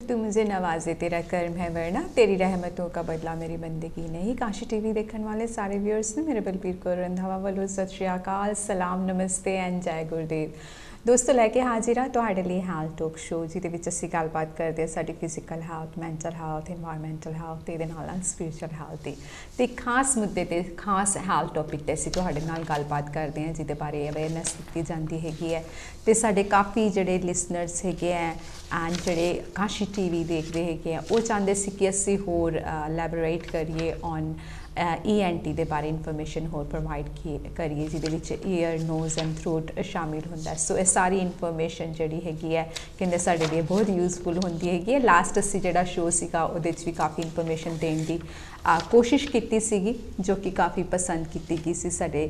तू मुझे नवाजे तेरा कर्म है वरना तेरी रहमतों का बदला मेरी बंदगी नहीं। काशी टीवी देखने वाले सारे व्यूअर्स ने मेरे बलबीर कौर रंधावा ਵੱਲੋਂ सत श्री अकाल सलाम नमस्ते एंड जय गुरुदेव। ਦੋਸਤੋ ਲੈ ਕੇ ਹਾਜ਼ਰ ਹਾਂ ਤੁਹਾਡੇ ਲਈ ਹੈਲਥ ਟਾਕ ਸ਼ੋ, ਜਿਹਦੇ ਵਿੱਚ ਅਸੀਂ ਗੱਲਬਾਤ ਕਰਦੇ ਹਾਂ ਸਾਡੀ physical health, mental health, environmental health ਤੇ ਇਹਦੇ ਨਾਲ ਸਪਿਰਿਚੁਅਲ ਹੈਲਥ ਦੀ ਤੇ ਖਾਸ ਮੁੱਦੇ ਤੇ ਖਾਸ ਹੈਲਥ ਟੌਪਿਕ ਤੇ ਅਸੀਂ ਤੁਹਾਡੇ ਨਾਲ ਗੱਲਬਾਤ ਕਰਦੇ ਹਾਂ, ਜਿਹਦੇ ਬਾਰੇ ਅਵੇਅਰਨੈਸ ਦਿੱਤੀ ਜਾਂਦੀ ਹੈਗੀ ਹੈ। ਤੇ ਸਾਡੇ ਕਾਫੀ ਜਿਹੜੇ ਲਿਸਨਰਸ ਹੈਗੇ ਆ ਐਂਡ ਜਿਹੜੇ ਕਾਸ਼ੀ ਟੀਵੀ ਦੇਖਦੇ ਹੈਗੇ ਆ, ਉਹ ਚਾਹੁੰਦੇ ਸੀ ਕਿ ਅਸੀਂ ਹੋਰ ਲੈਬੋਰੇਟ ਕਰੀਏ ਔਨ ENT ਦੇ ਬਾਰੇ ਇਨਫੋਰਮੇਸ਼ਨ ਹੋਰ ਪ੍ਰੋਵਾਈਡ ਕਰੀਏ, ਜਿਹਦੇ ਵਿੱਚ ਈਅਰ, ਨੋਜ਼ ਐਂਡ ਥਰੋਟ ਸ਼ਾਮਿਲ ਹੁੰਦਾ। ਸੋ ਇਹ ਸਾਰੀ ਇਨਫੋਰਮੇਸ਼ਨ ਜਿਹੜੀ ਹੈਗੀ ਹੈ ਕਹਿੰਦੇ ਸਾਡੇ ਲਈ ਬਹੁਤ ਯੂਜ਼ਫੁਲ ਹੁੰਦੀ ਹੈਗੀ ਹੈ। ਲਾਸਟ ਅਸੀਂ ਜਿਹੜਾ ਸ਼ੋਅ ਸੀਗਾ ਉਹਦੇ 'ਚ ਵੀ ਕਾਫੀ ਇਨਫੋਰਮੇਸ਼ਨ ਦੇਣ ਦੀ ਕੋਸ਼ਿਸ਼ ਕੀਤੀ ਸੀਗੀ, ਜੋ ਕਿ ਕਾਫੀ ਪਸੰਦ ਕੀਤੀ ਗਈ ਸੀ ਸਾਡੇ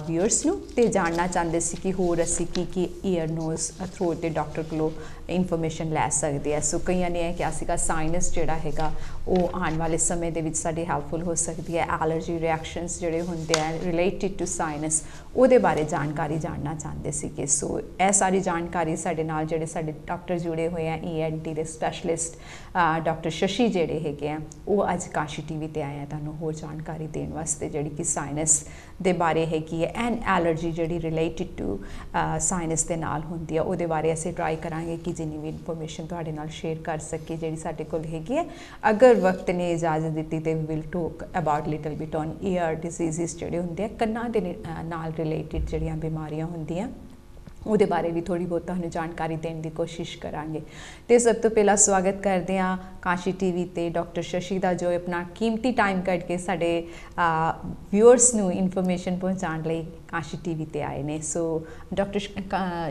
ਵਿਊਅਰਸ ਨੂੰ, ਅਤੇ ਜਾਣਨਾ ਚਾਹੁੰਦੇ ਸੀ ਕਿ ਹੋਰ ਅਸੀਂ ਕੀ ਈਅਰ, ਨੋਜ਼, ਥਰੋਟ ਦੇ ਡਾਕਟਰ ਕੋਲੋਂ ਇਨਫੋਰਮੇਸ਼ਨ ਲੈ ਸਕਦੇ ਆ। ਸੋ ਕਈਆਂ ਨੇ ਇਹ ਕਿਹਾ ਸੀਗਾ ਸਾਈਨਸ ਜਿਹੜਾ ਹੈਗਾ ਉਹ ਆਉਣ ਵਾਲੇ ਸਮੇਂ ਦੇ ਵਿੱਚ ਸਾਡੀ ਹੈਲਪਫੁਲ ਹੋ ਸਕਦੀ ਹੈ। ਐਲਰਜੀ ਰਿਐਕਸ਼ਨਸ ਜਿਹੜੇ ਹੁੰਦੇ ਆ ਰਿਲੇਟਿਡ ਟੂ ਸਾਈਨਸ, ਉਹਦੇ ਬਾਰੇ ਜਾਣਕਾਰੀ ਜਾਣਨਾ ਚਾਹੁੰਦੇ ਸੀਗੇ। ਸੋ ਇਹ ਸਾਰੀ ਜਾਣਕਾਰੀ ਸਾਡੇ ਨਾਲ ਜਿਹੜੇ ਸਾਡੇ ਡਾਕਟਰ ਜੁੜੇ ਹੋਏ ਆ ENT ਦੇ ਸਪੈਸ਼ਲਿਸਟ ਡਾਕਟਰ ਸ਼ਸ਼ੀ ਜਿਹੜੇ ਹੈਗੇ ਆ, ਉਹ ਅੱਜ ਕਾਸ਼ੀ ਟੀਵੀ ਤੇ ਆਏ ਆ ਤੁਹਾਨੂੰ ਹੋਰ ਜਾਣਕਾਰੀ ਦੇਣ ਵਾਸਤੇ, ਜਿਹੜੀ ਕਿ ਸਾਈਨਸ ਦੇ ਬਾਰੇ ਹੈਗੀ ਹੈ ਐਂਡ ਐਲਰਜੀ ਜਿਹੜੀ ਰਿਲੇਟਿਡ ਟੂ ਸਾਈਨਸ ਦੇ ਨਾਲ ਹੁੰਦੀ ਹੈ, ਉਹਦੇ ਬਾਰੇ ਅਸੀਂ ਟਰਾਈ ਕਰਾਂਗੇ ਕਿ ਜਿੰਨੀ ਵੀ ਇਨਫੋਰਮੇਸ਼ਨ ਤੁਹਾਡੇ ਨਾਲ ਸ਼ੇਅਰ ਕਰ ਸਕੀ ਜਿਹੜੀ ਸਾਡੇ ਕੋਲ ਹੈਗੀ ਹੈ। ਅਗਰ ਵਕਤ ਨੇ ਇਜਾਜ਼ਤ ਦਿੱਤੀ ਤੇ will talk about little bit on year diseases ਜਿਹੜੇ ਹੁੰਦੇ ਆ, ਕੰਨਾਂ ਦੇ ਨਾਲ ਰਿਲੇਟਿਡ ਜਿਹੜੀਆਂ ਬਿਮਾਰੀਆਂ ਹੁੰਦੀਆਂ ਉਹਦੇ ਬਾਰੇ ਵੀ ਥੋੜ੍ਹੀ ਬਹੁਤ ਤੁਹਾਨੂੰ ਜਾਣਕਾਰੀ ਦੇਣ ਦੀ ਕੋਸ਼ਿਸ਼ ਕਰਾਂਗੇ। ਅਤੇ ਸਭ ਤੋਂ ਪਹਿਲਾਂ ਸਵਾਗਤ ਕਰਦੇ ਹਾਂ ਕਾਸ਼ੀ ਟੀਵੀ 'ਤੇ ਡਾਕਟਰ ਸ਼ਸ਼ੀ ਦਾ, ਜੋ ਆਪਣਾ ਕੀਮਤੀ ਟਾਈਮ ਕੱਢ ਕੇ ਸਾਡੇ ਵਿਊਅਰਸ ਨੂੰ ਇਨਫੋਰਮੇਸ਼ਨ ਪਹੁੰਚਾਉਣ ਲਈ काशी टीवी पे आए ने। सो डॉक्टर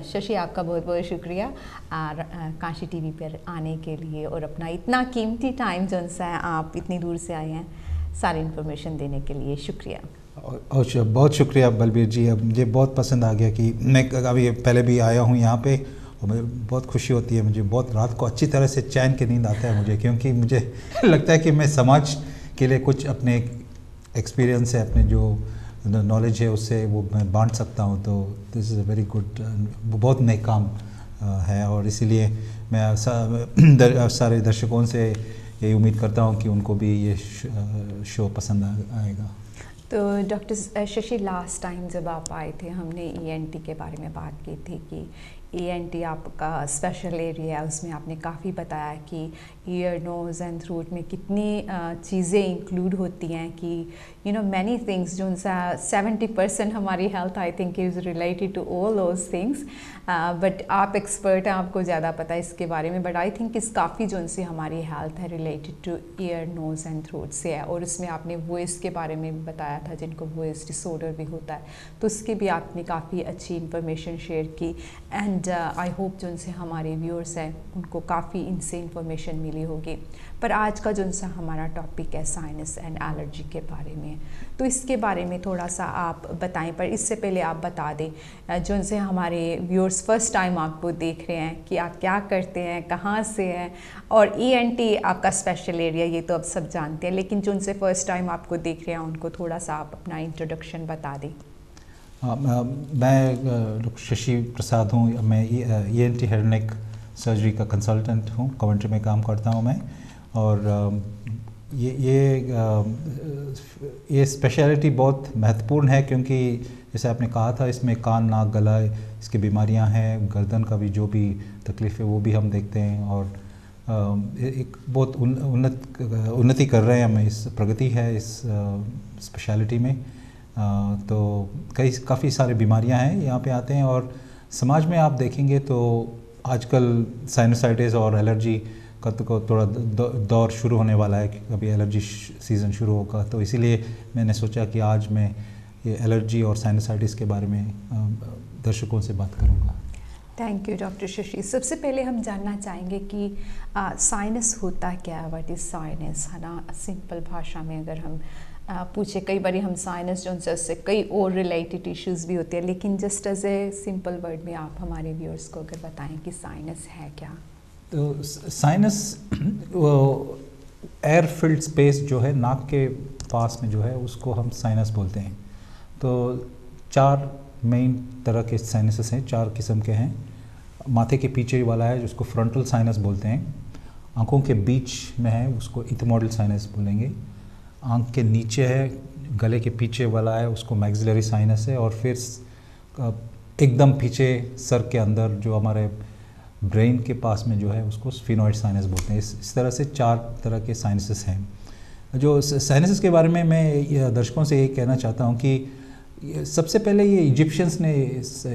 शशि आपका बहुत बहुत शुक्रिया काशी टीवी पर आने के लिए और अपना इतना कीमती टाइम जो सा है आप इतनी दूर से आए हैं सारी इन्फॉर्मेशन देने के लिए, शुक्रिया। और बहुत शुक्रिया बलबीर जी, अब मुझे बहुत पसंद आ गया कि मैं अभी पहले भी आया हूँ यहाँ पे और मुझे बहुत खुशी होती है, मुझे बहुत रात को अच्छी तरह से चैन के नींद आता है मुझे, क्योंकि मुझे लगता है कि मैं समाज के लिए कुछ अपने एक्सपीरियंस है, अपने जो नॉलेज है उससे वो मैं बांट सकता हूँ। तो this is a very good, बहुत नेक काम है और इसीलिए मैं सारे दर्शकों से यही उम्मीद करता हूँ कि उनको भी ये शो पसंद आएगा। तो डॉक्टर शशि, लास्ट टाइम जब आप आए थे हमने ENT के बारे में बात की थी कि ENT आपका स्पेशल एरिया है, उसमें आपने काफ़ी बताया कि ईयर, नोज़ एंड थ्रोट में कितनी चीज़ें इंक्लूड होती हैं कि मैनी थिंग्स जो उनसा 70% हमारी health I think is related to all those things. But आप एक्सपर्ट हैं, आपको ज़्यादा पता है इसके बारे में, बट आई थिंक इस काफ़ी जो उनसे हमारी हेल्थ है related to ear, nose and throat से है। और उसमें आपने वॉइस के बारे में भी बताया था, जिनको वॉइस डिसऑर्डर भी होता है, तो उसकी भी आपने काफ़ी अच्छी इन्फॉर्मेशन शेयर की एंड आई होप जो उनसे हमारे व्यूअर्स हैं उनको काफ़ी इनसे इंफॉर्मेशन मिली होगी। पर आज का जो उनसा हमारा टॉपिक है साइनस एंड एलर्जी के बारे में, तो इसके बारे में थोड़ा सा आप बताएं। पर इससे पहले आप बता दें जो उनसे हमारे व्यूअर्स फर्स्ट टाइम आपको देख रहे हैं कि आप क्या करते हैं, कहाँ से हैं, और ENT आपका स्पेशल एरिया ये तो अब सब जानते हैं, लेकिन जो उनसे फर्स्ट टाइम आपको देख रहे हैं उनको थोड़ा सा आप अपना इंट्रोडक्शन बता दें। मैं डॉक्टर शशि प्रसाद हूँ, मैं ENT हेड नेक सर्जरी का कंसल्टेंट हूँ, कमेंट्री में काम करता हूँ मैं। और ये स्पेशलिटी बहुत महत्वपूर्ण है, क्योंकि जैसे आपने कहा था इसमें कान, नाक, गला इसकी बीमारियाँ हैं, गर्दन का भी जो भी तकलीफ़ है वो भी हम देखते हैं। और एक बहुत उन्नति कर रहे हैं हम, इस प्रगति है इस स्पेशलिटी में। तो काफ़ी सारी बीमारियां हैं यहाँ पे आते हैं। और समाज में आप देखेंगे तो आजकल साइनसाइटिस और एलर्जी का तो थोड़ा दौर शुरू होने वाला है, कि अभी एलर्जी सीज़न शुरू होगा, तो इसीलिए मैंने सोचा कि आज मैं ये एलर्जी और साइनसाइटिस के बारे में दर्शकों से बात करूँगा। Thank you doctor Shashi. सबसे पहले हम जानना चाहेंगे कि साइनस होता क्या है, व्हाट इज़ साइनस, है ना, सिंपल भाषा में अगर हम पूछे। कई बार हम साइनस जो उससे कई और रिलेटेड इश्यूज़ भी होते हैं, लेकिन just as a simple word में आप हमारे व्यूअर्स को अगर बताएं कि साइनस है क्या। तो साइनस एयर फिल्ड स्पेस जो है नाक के पास में जो है उसको हम साइनस बोलते हैं। तो 4 मेन तरह के साइनसेस हैं, 4 किस्म के हैं। माथे के पीछे वाला है जिसको फ्रंटल साइनस बोलते हैं, आँखों के बीच में है उसको इथमोइडल साइनस बोलेंगे। आँख के नीचे है, गले के पीछे वाला है उसको मैक्सिलरी साइनस है, और फिर एकदम पीछे सर के अंदर जो हमारे ब्रेन के पास में जो है उसको स्फीनोइड साइनस बोलते हैं। इस तरह से 4 तरह के साइनसेस हैं। जो साइनसेस के बारे में मैं दर्शकों से ये कहना चाहता हूँ कि सबसे पहले ये इजिप्शियंस ने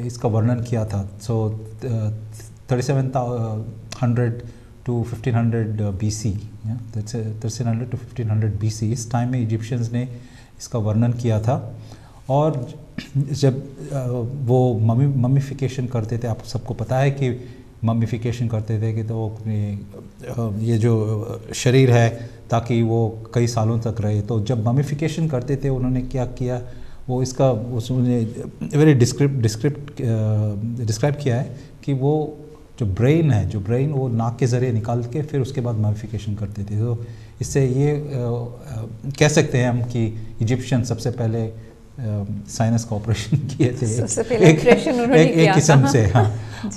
इसका वर्णन किया था। सो 3700 to 1500 BC, 1300 to 1500 BC, इस टाइम में इजिप्शियंस ने इसका वर्णन किया था। और जब वो ममीफिकेशन करते थे, आप सबको पता है कि ममीफिकेशन करते थे कि तो अपने ये जो शरीर है ताकि वो कई सालों तक रहे। तो जब ममीफिकेशन करते थे उन्होंने क्या किया, वो इसका उसने वेरी डिस्क्राइब किया है कि वो जो ब्रेन वो नाक के ज़रिए निकाल के फिर उसके बाद ममीफिकेशन करते थे। तो इससे ये कह सकते हैं हम कि इजिप्शियन सबसे पहले साइनस का ऑपरेशन किए थे, सबसे पहले ऑपरेशन उन्होंने किया एक किस्म से। हाँ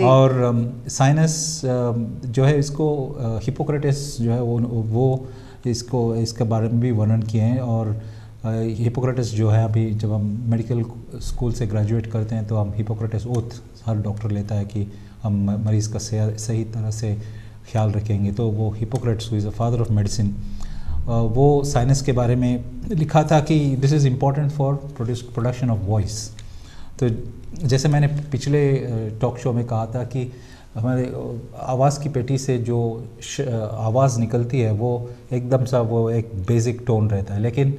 और साइनस जो है इसको हिपोक्रेटिस जो है वो इसके बारे में भी वर्णन किए हैं। और हिपोक्रेटिस जो है, अभी जब हम मेडिकल स्कूल से ग्रेजुएट करते हैं तो हम हिपोक्रेटिस ओथ हर डॉक्टर लेता है कि हम मरीज़ का सही तरह से ख्याल रखेंगे। तो वो Hippocrates who is the father of medicine, वो साइनस के बारे में लिखा था कि this is important for production of voice. तो जैसे मैंने पिछले टॉक शो में कहा था कि हमारे आवाज़ की पेटी से जो आवाज़ निकलती है वो एकदम सा वो एक बेसिक टोन रहता है, लेकिन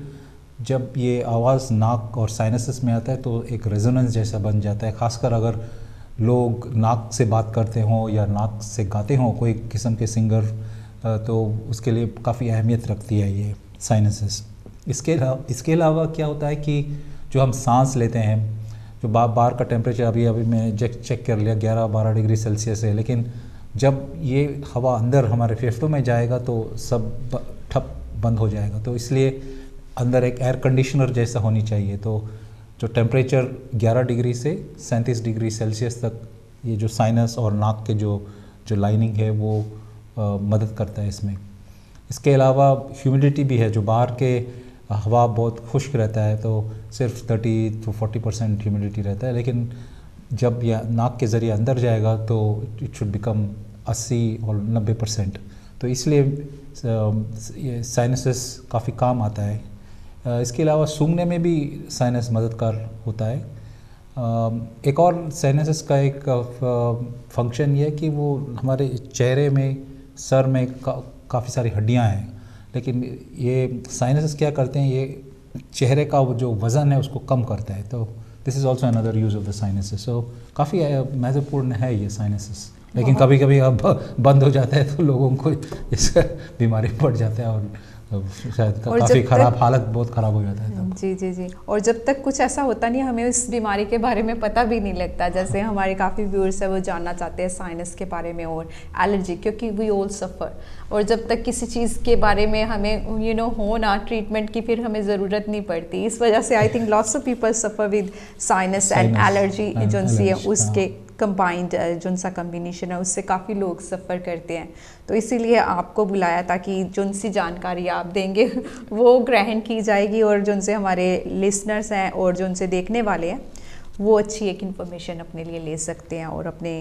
जब ये आवाज़ नाक और साइनसेस में आता है तो एक रेजोनेंस जैसा बन जाता है। खासकर अगर लोग नाक से बात करते हों या नाक से गाते हों कोई किस्म के सिंगर, तो उसके लिए काफ़ी अहमियत रखती है ये साइनसेस। इसके अलावा क्या होता है कि जो हम सांस लेते हैं, जो बाहर का टेम्परेचर अभी मैं चेक कर लिया 11-12 डिग्री सेल्सियस है, लेकिन जब ये हवा अंदर हमारे फेफड़ों में जाएगा तो सब ठप बंद हो जाएगा। तो इसलिए अंदर एक एयर कंडीशनर जैसा होनी चाहिए। तो जो टेम्परेचर 11 डिग्री से 37 डिग्री सेल्सियस तक ये जो साइनस और नाक के जो लाइनिंग है वो मदद करता है इसमें। इसके अलावा ह्यूमिडिटी भी है, जो बाहर के हवा बहुत खुश्क रहता है तो सिर्फ 30 to 40% ह्यूमिडिटी रहता है, लेकिन जब यह नाक के ज़रिए अंदर जाएगा तो इट शुड बिकम 80 और 90%। तो इसलिए ये साइनसेस काफ़ी काम आता है। इसके अलावा सूंघने में भी साइनस मददगार होता है। एक और साइनसेस का एक फंक्शन ये है कि वो हमारे चेहरे में, सर में काफ़ी सारी हड्डियां हैं, लेकिन ये साइनसेस क्या करते हैं, ये चेहरे का जो वज़न है उसको कम करता है। तो this is also another use of the sinuses. So काफ़ी महत्वपूर्ण है ये साइनसेस, लेकिन कभी कभी अब बंद हो जाता है तो लोगों को इसका बीमारी पड़ जाता है और शायद काफ़ी ख़राब हालत बहुत ख़राब हो जाता है तब। जी। और जब तक कुछ ऐसा होता नहीं, हमें इस बीमारी के बारे में पता भी नहीं लगता। जैसे हमारे काफ़ी व्यूअर्स है वो जानना चाहते हैं साइनस के बारे में और एलर्जी, क्योंकि वी ऑल सफ़र। और जब तक किसी चीज़ के बारे में हमें हो ना ट्रीटमेंट की, फिर हमें ज़रूरत नहीं पड़ती। इस वजह से I think lots of people suffer with sinus and allergy जो है उसके कंबाइंड जो सा कम्बिनेशन है उससे काफ़ी लोग सफ़र करते हैं। तो इसीलिए आपको बुलाया था कि जो सी जानकारी आप देंगे वो ग्रहण की जाएगी और जो से हमारे लिसनर्स हैं और जो उनसे देखने वाले हैं वो अच्छी एक इन्फॉर्मेशन अपने लिए ले सकते हैं और अपने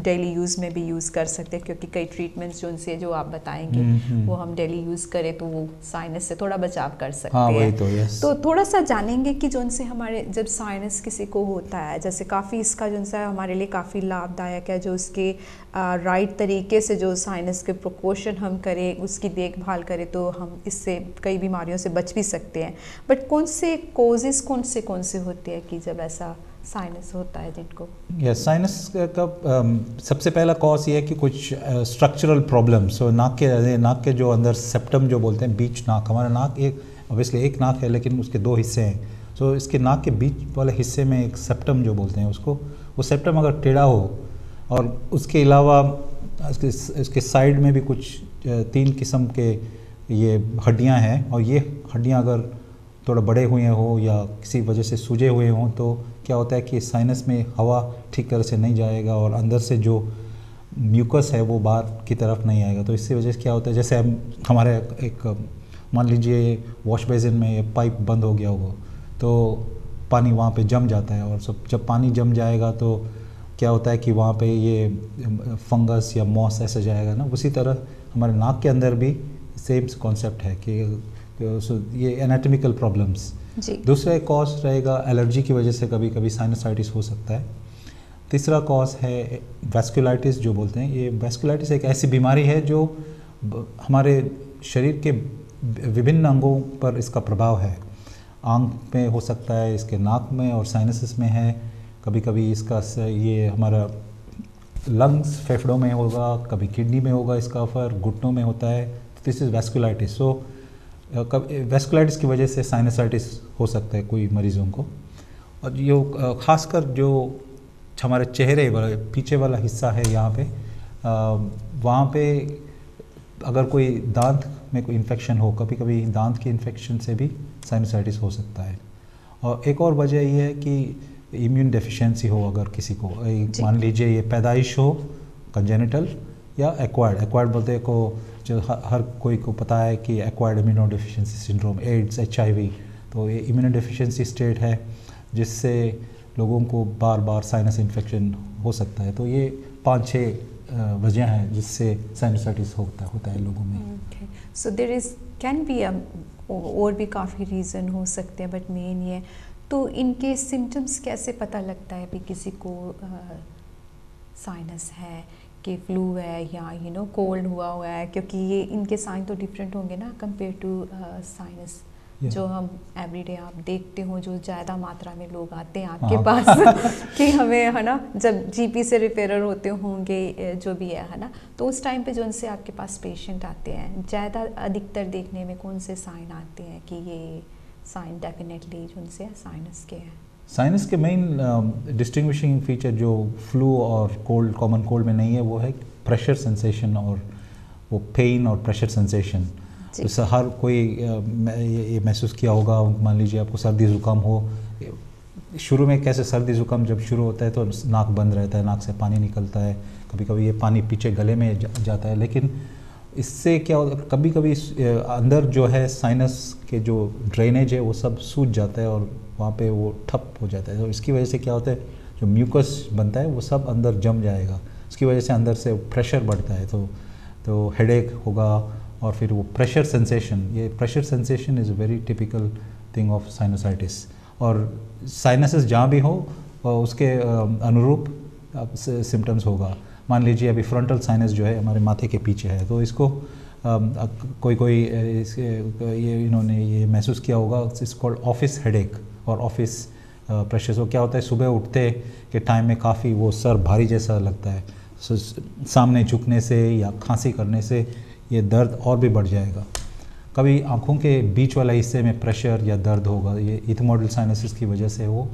डेली यूज़ में भी यूज़ कर सकते हैं, क्योंकि कई ट्रीटमेंट्स जो आप बताएंगे वो हम डेली यूज़ करें तो वो साइनस से थोड़ा बचाव कर सकते हैं। तो थोड़ा सा जानेंगे कि जो से हमारे जब साइनस किसी को होता है, जैसे काफ़ी इसका जो सा हमारे लिए काफ़ी लाभदायक है, जो उसके राइट तरीके से जो साइनस के प्रिकॉशन हम करें, उसकी देखभाल करें तो हम इससे कई बीमारियों से बच भी सकते हैं। बट कौन से कॉजेज़ कौन से होते हैं कि जब ऐसा साइनस होता है जिनको? साइनस का सबसे पहला कॉज ये है कि कुछ स्ट्रक्चरल प्रॉब्लम्स। तो नाक के जो अंदर सेप्टम जो बोलते हैं, बीच नाक, हमारा नाक ऑब्वियसली एक नाक है लेकिन उसके 2 हिस्से हैं। सो इसके नाक के बीच वाले हिस्से में एक सेप्टम जो बोलते हैं उसको, वो सेप्टम अगर टेढ़ा हो और उसके अलावा इसके साइड में भी कुछ 3 किस्म के ये हड्डियां हैं, और ये हड्डियां अगर थोड़ा बड़े हुए हो या किसी वजह से सूजे हुए हों तो क्या होता है कि साइनस में हवा ठीक तरह से नहीं जाएगा और अंदर से जो म्यूकस है वो बाहर की तरफ नहीं आएगा। तो इसकी वजह से क्या होता है, जैसे हम हमारे एक मान लीजिए वॉश बेसिन में ये पाइप बंद हो गया होगा तो पानी वहाँ पे जम जाता है, और जब पानी जम जाएगा तो क्या होता है कि वहाँ पे ये फंगस या मॉस ऐसे जाएगा ना। उसी तरह हमारे नाक के अंदर भी सेम कॉन्सेप्ट है कि ये एनाटॉमिकल प्रॉब्लम्स। दूसरा एक कॉज रहेगा एलर्जी की वजह से कभी कभी साइनसाइटिस हो सकता है। तीसरा कॉज है वैस्कुलाइटिस जो बोलते हैं। ये वैस्कुलाइटिस एक ऐसी बीमारी है जो हमारे शरीर के विभिन्न अंगों पर इसका प्रभाव है। आँख में हो सकता है, इसके नाक में और साइनसेस में है, कभी कभी इसका ये हमारा लंग्स फेफड़ों में होगा, कभी किडनी में होगा इसका असर, घुटनों में होता है। This is vasculitis. So vasculitis की वजह से साइनसाइटिस हो सकता है कोई मरीज़ों को। और ये ख़ासकर जो हमारे चेहरे वाला पीछे वाला हिस्सा है यहाँ पे, वहाँ पे अगर कोई दांत में कोई इन्फेक्शन हो, कभी कभी दांत की इन्फेक्शन से भी साइनसाइटिस हो सकता है। और एक और वजह ये है कि इम्यून डेफिशिएंसी हो अगर किसी को, मान लीजिए ये पैदाइश हो कंजेनिटल या एक्वायर्ड बोलते हैं को, जो हर कोई को पता है कि acquired immuno deficiency syndrome, AIDS, HIV। तो ये इम्यूनो डेफिशिएंसी स्टेट है जिससे लोगों को बार बार साइनस इन्फेक्शन हो सकता है। तो ये 5-6 वजह हैं जिससे साइनसाइटिस होता है लोगों में। So there is can be और भी काफ़ी रीज़न हो सकते हैं, बट मेन ये। तो इनके सिम्टम्स कैसे पता लगता है भी किसी को साइनस है कि फ्लू है या कोल्ड हुआ है, क्योंकि ये इनके साइन तो डिफरेंट होंगे ना कंपेयर टू साइनस जो हम एवरीडे आप देखते हो, जो ज़्यादा मात्रा में लोग आते हैं आपके पास कि हमें है ना, जब GP से रिफेरल होते होंगे जो भी है ना, तो उस टाइम पे जो उनसे आपके पास पेशेंट आते हैं, ज़्यादा अधिकतर देखने में कौन से साइन आते हैं कि ये साइन डेफिनेटली जो उनसे साइनस के हैं? साइनस के मेन डिस्टिंग्विशिंग फीचर जो फ्लू और कोल्ड, कॉमन कोल्ड में नहीं है, वो है प्रेशर सेंसेशन और वो पेन और प्रेशर सेंसेशन। तो हर कोई ये महसूस किया होगा, मान लीजिए आपको सर्दी ज़ुकाम हो, शुरू में कैसे सर्दी ज़ुकाम जब शुरू होता है तो नाक बंद रहता है, नाक से पानी निकलता है, कभी कभी ये पानी पीछे गले में जाता है। लेकिन इससे क्या होता है, कभी कभी अंदर जो है साइनस के जो ड्रेनेज है वो सब सूज जाता है और वहाँ पे वो ठप हो जाता है। तो इसकी वजह से क्या होता है, जो म्यूकस बनता है वो सब अंदर जम जाएगा, उसकी वजह से अंदर से प्रेशर बढ़ता है, तो हेडेक होगा। और फिर वो प्रेशर सेंसेशन, ये pressure sensation is very typical thing of sinusitis. और साइनसेस जहाँ भी हो उसके अनुरूप सिम्टम्स होगा। मान लीजिए अभी फ्रंटल साइनस जो है हमारे माथे के पीछे है, तो इसको कोई ये इन्होंने ये महसूस किया होगा, इट्स कॉल्ड ऑफिस हेडेक और ऑफिस प्रेशर। तो क्या होता है, सुबह उठते के टाइम में काफ़ी वो सर भारी जैसा लगता है, सामने झुकने से या खांसी करने से ये दर्द और भी बढ़ जाएगा। कभी आँखों के बीच वाला हिस्से में प्रेशर या दर्द होगा, ये इथमोडल साइनसिस की वजह से वो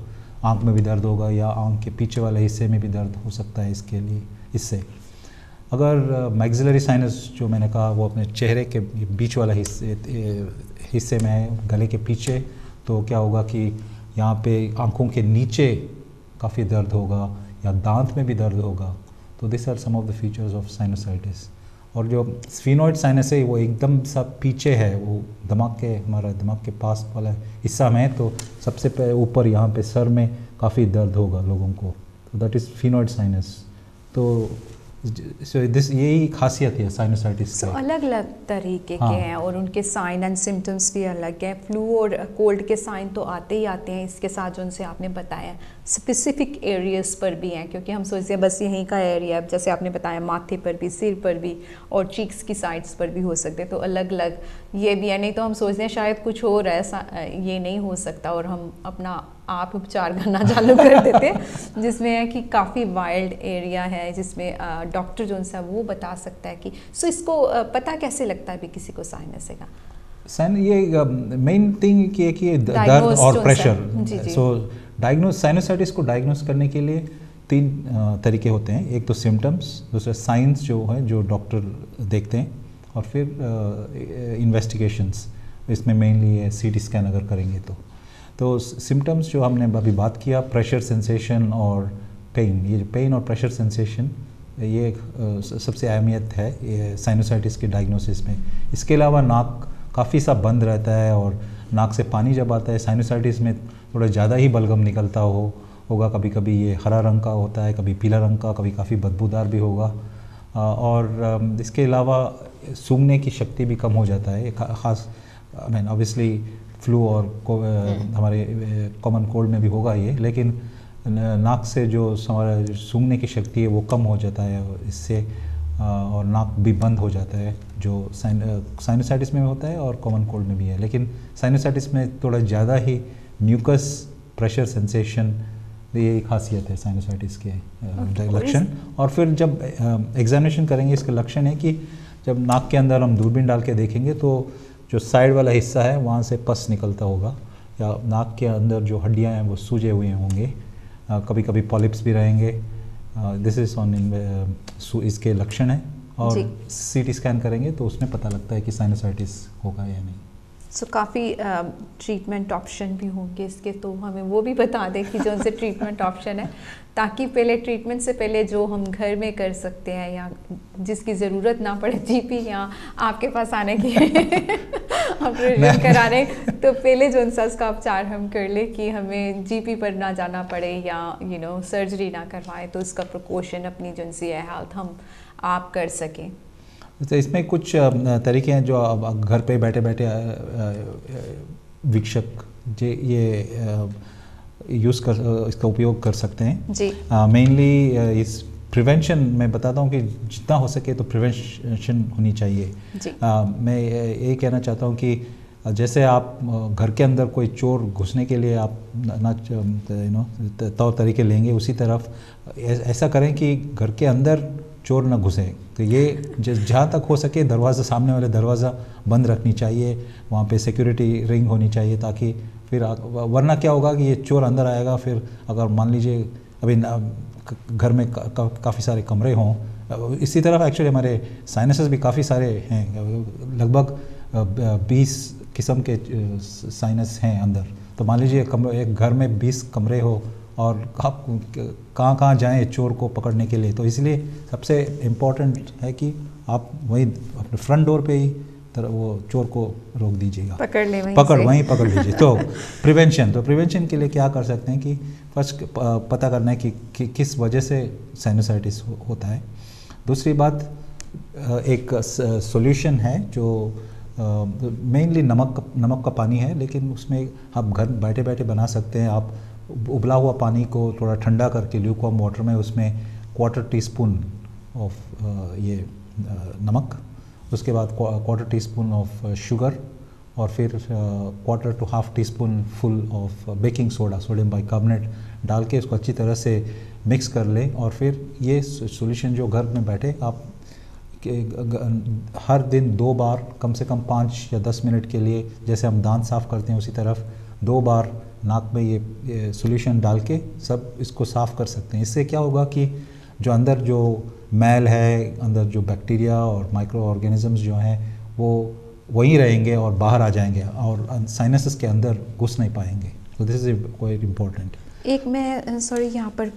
आँख में भी दर्द होगा, या आँख के पीछे वाले हिस्से में भी दर्द हो सकता है इसके लिए। इससे अगर मैक्सिलरी साइनस जो मैंने कहा वो अपने चेहरे के बीच वाला हिस्से में है, गले के पीछे, तो क्या होगा कि यहाँ पे आँखों के नीचे काफ़ी दर्द होगा या दांत में भी दर्द होगा। तो this are some of the features of sinusitis. और जो स्फीनोइड साइनस है वो एकदम सा पीछे है, वो हमारा दिमाग के पास वाला हिस्सा में है, तो सबसे ऊपर यहाँ पे सर में काफ़ी दर्द होगा लोगों को, तो दैट इज़ स्फीनोइड साइनस। तो यही खासियत है साइनोसाइटिस की। अलग अलग तरीके के हैं और उनके साइन एंड सिम्टम्स भी अलग हैं। फ्लू और कोल्ड के साइन तो आते ही आते हैं, इसके साथ जो उनसे आपने बताया स्पेसिफिक एरियाज़ पर भी हैं, क्योंकि हम सोचते हैं बस यहीं का एरिया, जैसे आपने बताया माथे पर भी, सिर पर भी और चीक्स की साइड्स पर भी हो सकते हैं, तो अलग अलग ये भी है। नहीं तो हम सोचते हैं शायद कुछ और ऐसा ये नहीं हो सकता और हम अपना आप उपचार करना चालू कर देते हैं, जिसमें है कि काफ़ी वाइल्ड एरिया है, जिसमें डॉक्टर जो है वो बता सकता है कि सो इसको पता कैसे लगता है भी किसी को साइनस है का? ये मेन थिंग कि दर्द और प्रेशर। सो साइनोसाइटिस को डायग्नोस करने के लिए 3 तरीके होते हैं। एक तो सिम्टम्स, दूसरा साइंस जो है जो डॉक्टर देखते हैं, और फिर इन्वेस्टिगेशंस। इसमें मेनली CT स्कैन अगर करेंगे तो सिम्टम्स जो हमने अभी बात किया, प्रेशर सेंसेशन और पेन। ये पेन और प्रेशर सेंसेशन ये सबसे अहमियत है ये साइनोसाइटिस के डायग्नोसिस में। इसके अलावा नाक काफ़ी सा बंद रहता है और नाक से पानी जब आता है, साइनोसाइटिस में थोड़ा ज़्यादा ही बलगम निकलता होगा। कभी कभी ये हरा रंग का होता है, कभी पीला रंग का, कभी काफ़ी बदबूदार भी होगा। और इसके अलावा सूंघने की शक्ति भी कम हो जाता है। ख़ास आई मीन ऑब्वियसली फ्लू और हमारे कॉमन कोल्ड में भी होगा ये, लेकिन नाक से जो हमारा सूंघने की शक्ति है वो कम हो जाता है इससे, और नाक भी बंद हो जाता है, जो साइनोसाइटिस में होता है और कॉमन कोल्ड में भी है। लेकिन साइनोसाइटिस में थोड़ा ज़्यादा ही म्यूकस प्रेशर सेंसेशन, ये एक खासियत है साइनोसाइटिस के लक्षण। और फिर जब एग्जामिनेशन करेंगे इसके लक्षण है कि जब नाक के अंदर हम दूरबीन डाल के देखेंगे तो जो साइड वाला हिस्सा है वहाँ से पस निकलता होगा, या नाक के अंदर जो हड्डियाँ हैं वो सूजे हुए होंगे, कभी कभी पॉलिप्स भी रहेंगे। दिस इज़ ऑन इसके लक्षण है। और सीटी स्कैन करेंगे तो उसमें पता लगता है कि साइनोसाइटिस होगा या नहीं। सो काफ़ी ट्रीटमेंट ऑप्शन भी होंगे इसके, तो हमें वो भी बता दें कि जो उनसे ट्रीटमेंट ऑप्शन है, ताकि पहले ट्रीटमेंट से पहले जो हम घर में कर सकते हैं या जिसकी ज़रूरत ना पड़े जीपी या आपके पास आने की ऑपरेशन कराने, तो पहले जो उनसा उसका उपचार हम कर ले कि हमें जीपी पर ना जाना पड़े या सर्जरी ना करवाएं, तो उसका प्रिकॉशन अपनी जो उनसी हेल्थ हम आप कर सकें। तो इसमें कुछ तरीके हैं जो अब घर पे बैठे बैठे वीक्षक ये इसका उपयोग कर सकते हैं जी। मेनली इस प्रिवेंशन में बताता हूँ कि जितना हो सके तो प्रिवेंशन होनी चाहिए जी। मैं यही कहना चाहता हूँ कि जैसे आप घर के अंदर कोई चोर घुसने के लिए आप तौर तरीके लेंगे, उसी तरफ ऐसा करें कि घर के अंदर चोर न घुसे। तो ये जहाँ तक हो सके दरवाज़ा, सामने वाले दरवाज़ा बंद रखनी चाहिए, वहाँ पे सिक्योरिटी रिंग होनी चाहिए, ताकि फिर वरना क्या होगा कि ये चोर अंदर आएगा। फिर अगर मान लीजिए अभी घर में काफ़ी सारे कमरे हों, इसी तरफ एक्चुअली हमारे साइनसेस भी काफ़ी सारे हैं, लगभग 20 किस्म के साइनस हैं अंदर। तो मान लीजिए एक घर में 20 कमरे हो और आप कहाँ जाएं चोर को पकड़ने के लिए, तो इसलिए सबसे इम्पोर्टेंट है कि आप वहीं अपने फ्रंट डोर पे ही वो चोर को रोक दीजिएगा, वहीं पकड़ लीजिए। तो प्रिवेंशन के लिए क्या कर सकते हैं कि फर्स्ट पता करना है कि किस वजह से साइनोसाइटिस होता है। दूसरी बात, एक सॉल्यूशन है जो मेनली नमक का पानी है, लेकिन उसमें आप घर बैठे बैठे बना सकते हैं। आप उबला हुआ पानी को थोड़ा ठंडा करके ल्यूकवार्म वाटर में उसमें 1/4 टीस्पून ऑफ ये नमक, उसके बाद 1/4 टीस्पून ऑफ शुगर, और फिर 1/4 to 1/2 teaspoon full of baking soda, sodium bicarbonate डाल के इसको अच्छी तरह से मिक्स कर लें। और फिर ये सॉल्यूशन जो घर में बैठे आप हर दिन 2 बार, कम से कम 5 या 10 मिनट के लिए, जैसे हम दांत साफ़ करते हैं उसी तरफ 2 बार नाक में ये सॉल्यूशन डाल के सब इसको साफ़ कर सकते हैं। इससे क्या होगा कि जो अंदर जो मैल है, अंदर जो बैक्टीरिया और माइक्रो ऑर्गेनिजम्स जो हैं वो वहीं रहेंगे और बाहर आ जाएंगे और साइनसेस के अंदर घुस नहीं पाएंगे। तो दिस इज़ क्वाइट इम्पोर्टेंट। एक मैं सॉरी यहाँ पर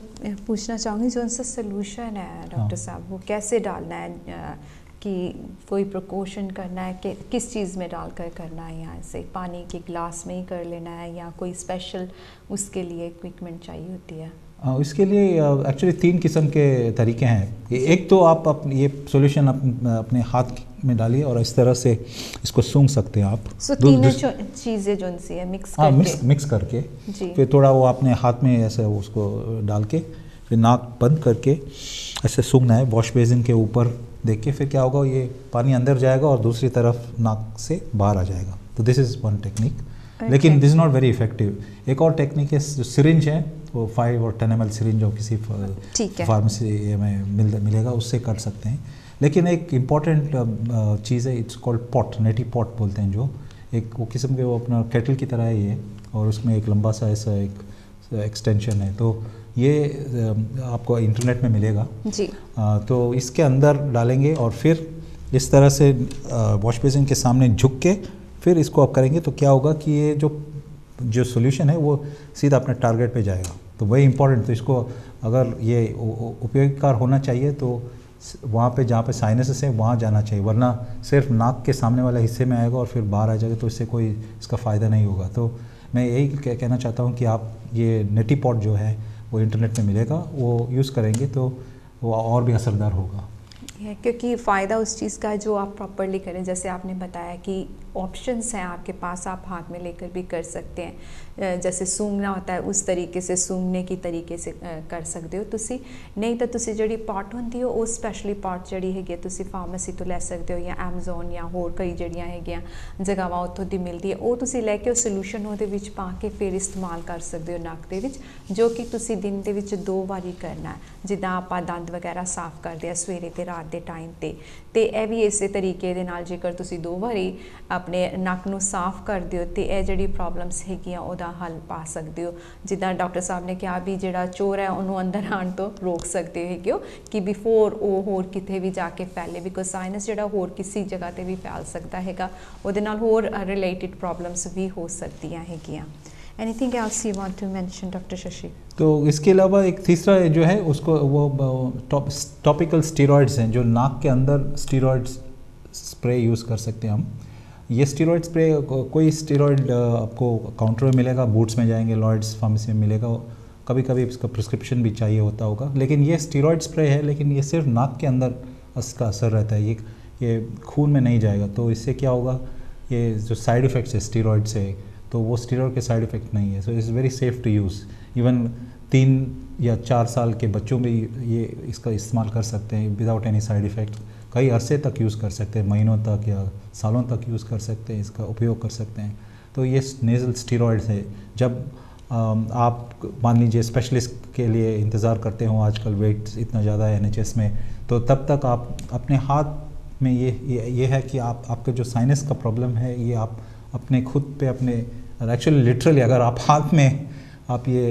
पूछना चाहूँगी, जो उनसा सोल्यूशन है डॉक्टर साहब, वो कैसे डालना है, कि कोई प्रिकॉशन करना है कि किस चीज़ में डालकर करना है, यहाँ से पानी के ग्लास में ही कर लेना है या कोई स्पेशल उसके लिए इक्विपमेंट चाहिए होती है? इसके लिए एक्चुअली 3 किस्म के तरीके हैं। एक तो आप ये सॉल्यूशन अपने हाथ में डालिए और इस तरह से इसको सूंघ सकते हैं आप। तीनों चीज़ें जो उनसी है मिक्स करके फिर थोड़ा वो अपने हाथ में ऐसे उसको डाल के फिर नाक बंद करके ऐसे सूंघना है, वॉश बेसिन के ऊपर देख के। फिर क्या होगा, ये पानी अंदर जाएगा और दूसरी तरफ नाक से बाहर आ जाएगा। तो दिस इज़ वन टेक्निक, लेकिन this is not very effective. एक और टेक्निक है, जो सिरिंज है वो 5 और 10 ml सिरिंज जो किसी फार्मेसी में मिलेगा, उससे कर सकते हैं। लेकिन एक इम्पॉर्टेंट चीज़ है, it's called pot, Neti pot बोलते हैं, जो एक वो किस्म के वो अपना केटल की तरह है ये, और उसमें एक लंबा सा ऐसा एक एक्सटेंशन है। तो ये आपको इंटरनेट में मिलेगा जी। तो इसके अंदर डालेंगे और फिर इस तरह से वॉश बेसिन के सामने झुक के फिर इसको आप करेंगे, तो क्या होगा कि ये जो सॉल्यूशन है वो सीधा अपने टारगेट पे जाएगा। तो तो वही इम्पोर्टेंट। तो इसको अगर ये उपयोगकार होना चाहिए तो वहाँ पे जहाँ पे साइनसेस है वहाँ जाना चाहिए, वरना सिर्फ नाक के सामने वाले हिस्से में आएगा और फिर बाहर आ जाएगा, तो इससे कोई इसका फ़ायदा नहीं होगा। तो मैं यही कहना चाहता हूँ कि आप ये नेटी पॉट जो है वो इंटरनेट में मिलेगा, वो यूज़ करेंगे तो वो और भी असरदार होगा। क्योंकि फ़ायदा उस चीज़ का है जो आप प्रॉपरली करें। जैसे आपने बताया कि ऑप्शंस हैं आपके पास, आप हाथ में लेकर भी कर सकते हैं। जैसे सूंघना होता है उस तरीके से सूंघने की तरीके से कर सकते हो तुसी। नहीं तो तुसी जड़ी पॉट होंदी हो वो स्पैशली पॉट जड़ी हैगी तुसी फार्मेसी तो ले सकते हो, या एमेजोन या होर कई जड़ियाँ हैगियां जगहां उत्थों दी मिलदी है, वो तुसी लैके वो सोल्यूशन ਉਹਦੇ ਵਿੱਚ ਪਾ ਕੇ ਫਿਰ ਇਸਤੇਮਾਲ ਕਰ ਸਕਦੇ ਹੋ ਨੱਕ ਦੇ ਵਿੱਚ, ਜੋ ਕਿ ਤੁਸੀਂ ਦਿਨ ਦੇ ਵਿੱਚ 2 ਵਾਰੀ ਕਰਨਾ ਹੈ। ਜਿੱਦਾਂ ਆਪਾਂ ਦੰਦ ਵਗੈਰਾ ਸਾਫ਼ ਕਰਦੇ ਆ ਸਵੇਰੇ ਤੇ ਰਾਤ ਦੇ ਟਾਈਮ ਤੇ ਇਹ ਵੀ ਇਸੇ ਤਰੀਕੇ ਦੇ ਨਾਲ ਜੇਕਰ ਤੁਸੀਂ 2 ਵਾਰੀ ਆਪਣੇ ਨੱਕ ਨੂੰ ਸਾਫ਼ ਕਰਦੇ ਹੋ ਤੇ ਇਹ ਜਿਹੜੀ ਪ੍ਰੋਬਲਮਸ ਹੈਗੀਆਂ ਉਹਦਾ ਹੱਲ ਪਾ ਸਕਦੇ ਹੋ। ਜਿੱਦਾਂ ਡਾਕਟਰ ਸਾਹਿਬ ਨੇ ਕਿਹਾ ਵੀ ਜਿਹੜਾ ਚੋਰ ਹੈ ਉਹਨੂੰ ਅੰਦਰ ਆਉਣ ਤੋਂ ਰੋਕ ਸਕਦੇ ਹੈਗੇ ਹੋ ਕਿ ਬਿਫੋਰ ਉਹ ਹੋਰ ਕਿਤੇ ਵੀ ਜਾ ਕੇ ਫੈਲੇ, ਬਿਕੋਜ਼ ਸਾਈਨਸ ਜਿਹੜਾ ਹੋਰ ਕਿਸੇ ਜਗ੍ਹਾ ਤੇ ਵੀ ਫੈਲ ਸਕਦਾ ਹੈਗਾ, ਉਹਦੇ ਨਾਲ ਹੋਰ ਰਿਲੇਟਡ ਪ੍ਰੋਬਲਮਸ भी हो सकती हैं। Anything else you want to mention doctor Shashi? तो इसके अलावा एक तीसरा जो है उसको वो टॉपिकल स्टेरॉइड्स हैं, जो नाक के अंदर स्टेरॉइड्स स्प्रे यूज़ कर सकते हैं हम। ये स्टेरॉइड स्प्रे कोई स्टेरॉइड आपको काउंटर में मिलेगा, बूट्स में जाएंगे लॉयड्स फार्मेसी में मिलेगा, कभी कभी इसका प्रिस्क्रिप्शन भी चाहिए होता होगा, लेकिन ये स्टेरॉइड स्प्रे है, लेकिन ये सिर्फ नाक के अंदर इसका असर रहता है, ये खून में नहीं जाएगा। तो इससे क्या होगा, ये जो साइड इफ़ेक्ट्स है स्टेरॉइड से, तो वो स्टेरॉइड के साइड इफ़ेक्ट नहीं है। So it's very safe to use. Even 3 या 4 साल के बच्चों भी ये इसका इस्तेमाल कर सकते हैं विदाउट एनी साइड इफ़ेक्ट। कई अरसे तक यूज़ कर सकते हैं, महीनों तक या सालों तक यूज़ कर सकते हैं, इसका उपयोग कर सकते हैं। तो ये नेज़ल स्टेरॉइड्स है। जब आप मान लीजिए स्पेशलिस्ट के लिए इंतज़ार करते हो, आजकल वेट इतना ज़्यादा है NHS में, तो तब तक आप अपने हाथ में ये है कि आपका जो साइनस का प्रॉब्लम है ये आप अपने खुद पे अपने एक्चुअली लिटरली अगर आप हाथ में आप ये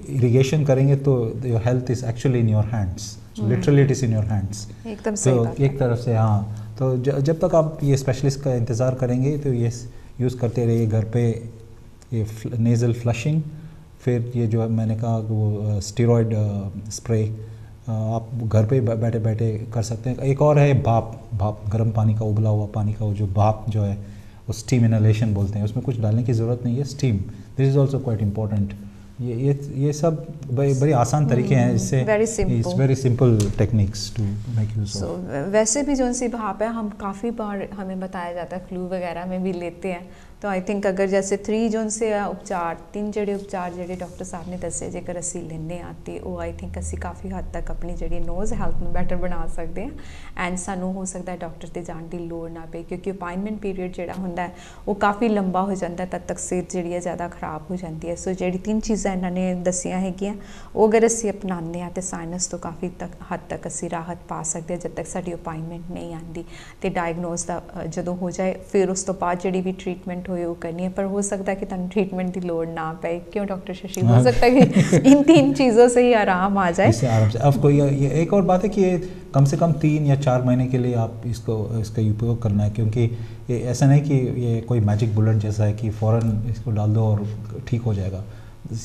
इरिगेशन करेंगे तो your health is actually in your hands, literally it is in your hands. एकदम सही बात है। एक तरफ से हाँ, तो जब तक आप ये स्पेशलिस्ट का इंतज़ार करेंगे तो ये यूज़ करते रहिए घर पे, ये नेज़ल फ्लशिंग, फिर ये जो मैंने कहा वो स्टेरॉइड स्प्रे आप घर पे बैठे बैठे कर सकते हैं। एक और है भाप गर्म पानी का, उबला हुआ पानी का वो जो भाप जो है वो स्टीम इनहेलेशन बोलते हैं, उसमें कुछ डालने की ज़रूरत नहीं है, steam. This is also quite important. ये सब बड़ी आसान तरीके हैं, इससे it's very simple techniques to make use of. वैसे भी जो सी भाप है हम काफ़ी बार हमें बताया जाता है फ्लू वगैरह में भी लेते हैं, तो आई थिंक अगर जैसे 3 जो से उपचार 3 ਜਿਹੜੇ उपचार ਜਿਹੜੇ डॉक्टर साहब ने दसे जेकर ਅਸੀਂ ਲੈਂਦੇ ਆ ਤੇ ਉਹ आई थिंक ਅਸੀਂ ਕਾਫੀ ਹੱਦ ਤੱਕ ਆਪਣੀ ਜਿਹੜੀ ਨੋਜ਼ ਹੈਲਥ ਨੂੰ ਬੈਟਰ ਬਣਾ ਸਕਦੇ ਆ, ਐਂਡ ਸਾਨੂੰ ਹੋ ਸਕਦਾ ਹੈ ਡਾਕਟਰ ਤੇ ਜਾਣ ਦੀ ਲੋੜ ਨਾ ਪਏ, ਕਿਉਂਕਿ ਅਪਾਇੰਟਮੈਂਟ ਪੀਰੀਅਡ ਜਿਹੜਾ ਹੁੰਦਾ ਹੈ ਉਹ ਕਾਫੀ ਲੰਬਾ ਹੋ ਜਾਂਦਾ, ਤਦ ਤੱਕ ਸਿਹਤ ਜਿਹੜੀ ਹੈ ਜ਼ਿਆਦਾ ਖਰਾਬ ਹੋ ਜਾਂਦੀ ਹੈ। ਸੋ ਜਿਹੜੀ 3 ਚੀਜ਼ਾਂ ਇਹਨਾਂ ਨੇ ਦੱਸੀਆਂ ਹੈਗੀਆਂ ਉਹ ਅਗਰ ਅਸੀਂ ਅਪਣਾਉਂਦੇ ਆ ਤੇ ਸਾਈਨਸ ਤੋਂ ਕਾਫੀ ਹੱਦ ਤੱਕ ਅਸੀਂ ਰਾਹਤ ਪਾ ਸਕਦੇ ਹਾਂ, ਜਦ ਤੱਕ ਸਾਡੀ ਅਪਾਇੰਟਮੈਂਟ ਨਹੀਂ ਆਉਂਦੀ ਤੇ ਡਾਇਗਨੋਸ ਦਾ ਜਦੋਂ ਹੋ ਜਾਏ ਫਿਰ ਉਸ ਤੋਂ ਬਾਅਦ ਜਿਹੜੀ ਵੀ ट्रीटमेंट हो वो करनी है। पर हो सकता है कि तुम ट्रीटमेंट की लोड़ ना पाए, क्यों डॉक्टर शशि? हो सकता है कि इन 3 चीज़ों से ही आराम आ जाए। इससे आराम से। अब कोई ये एक और बात है कि ये कम से कम 3 या 4 महीने के लिए आप इसका उपयोग करना है, क्योंकि ये ऐसा नहीं कि ये कोई मैजिक बुलेट जैसा है कि फ़ौरन इसको डाल दो और ठीक हो जाएगा।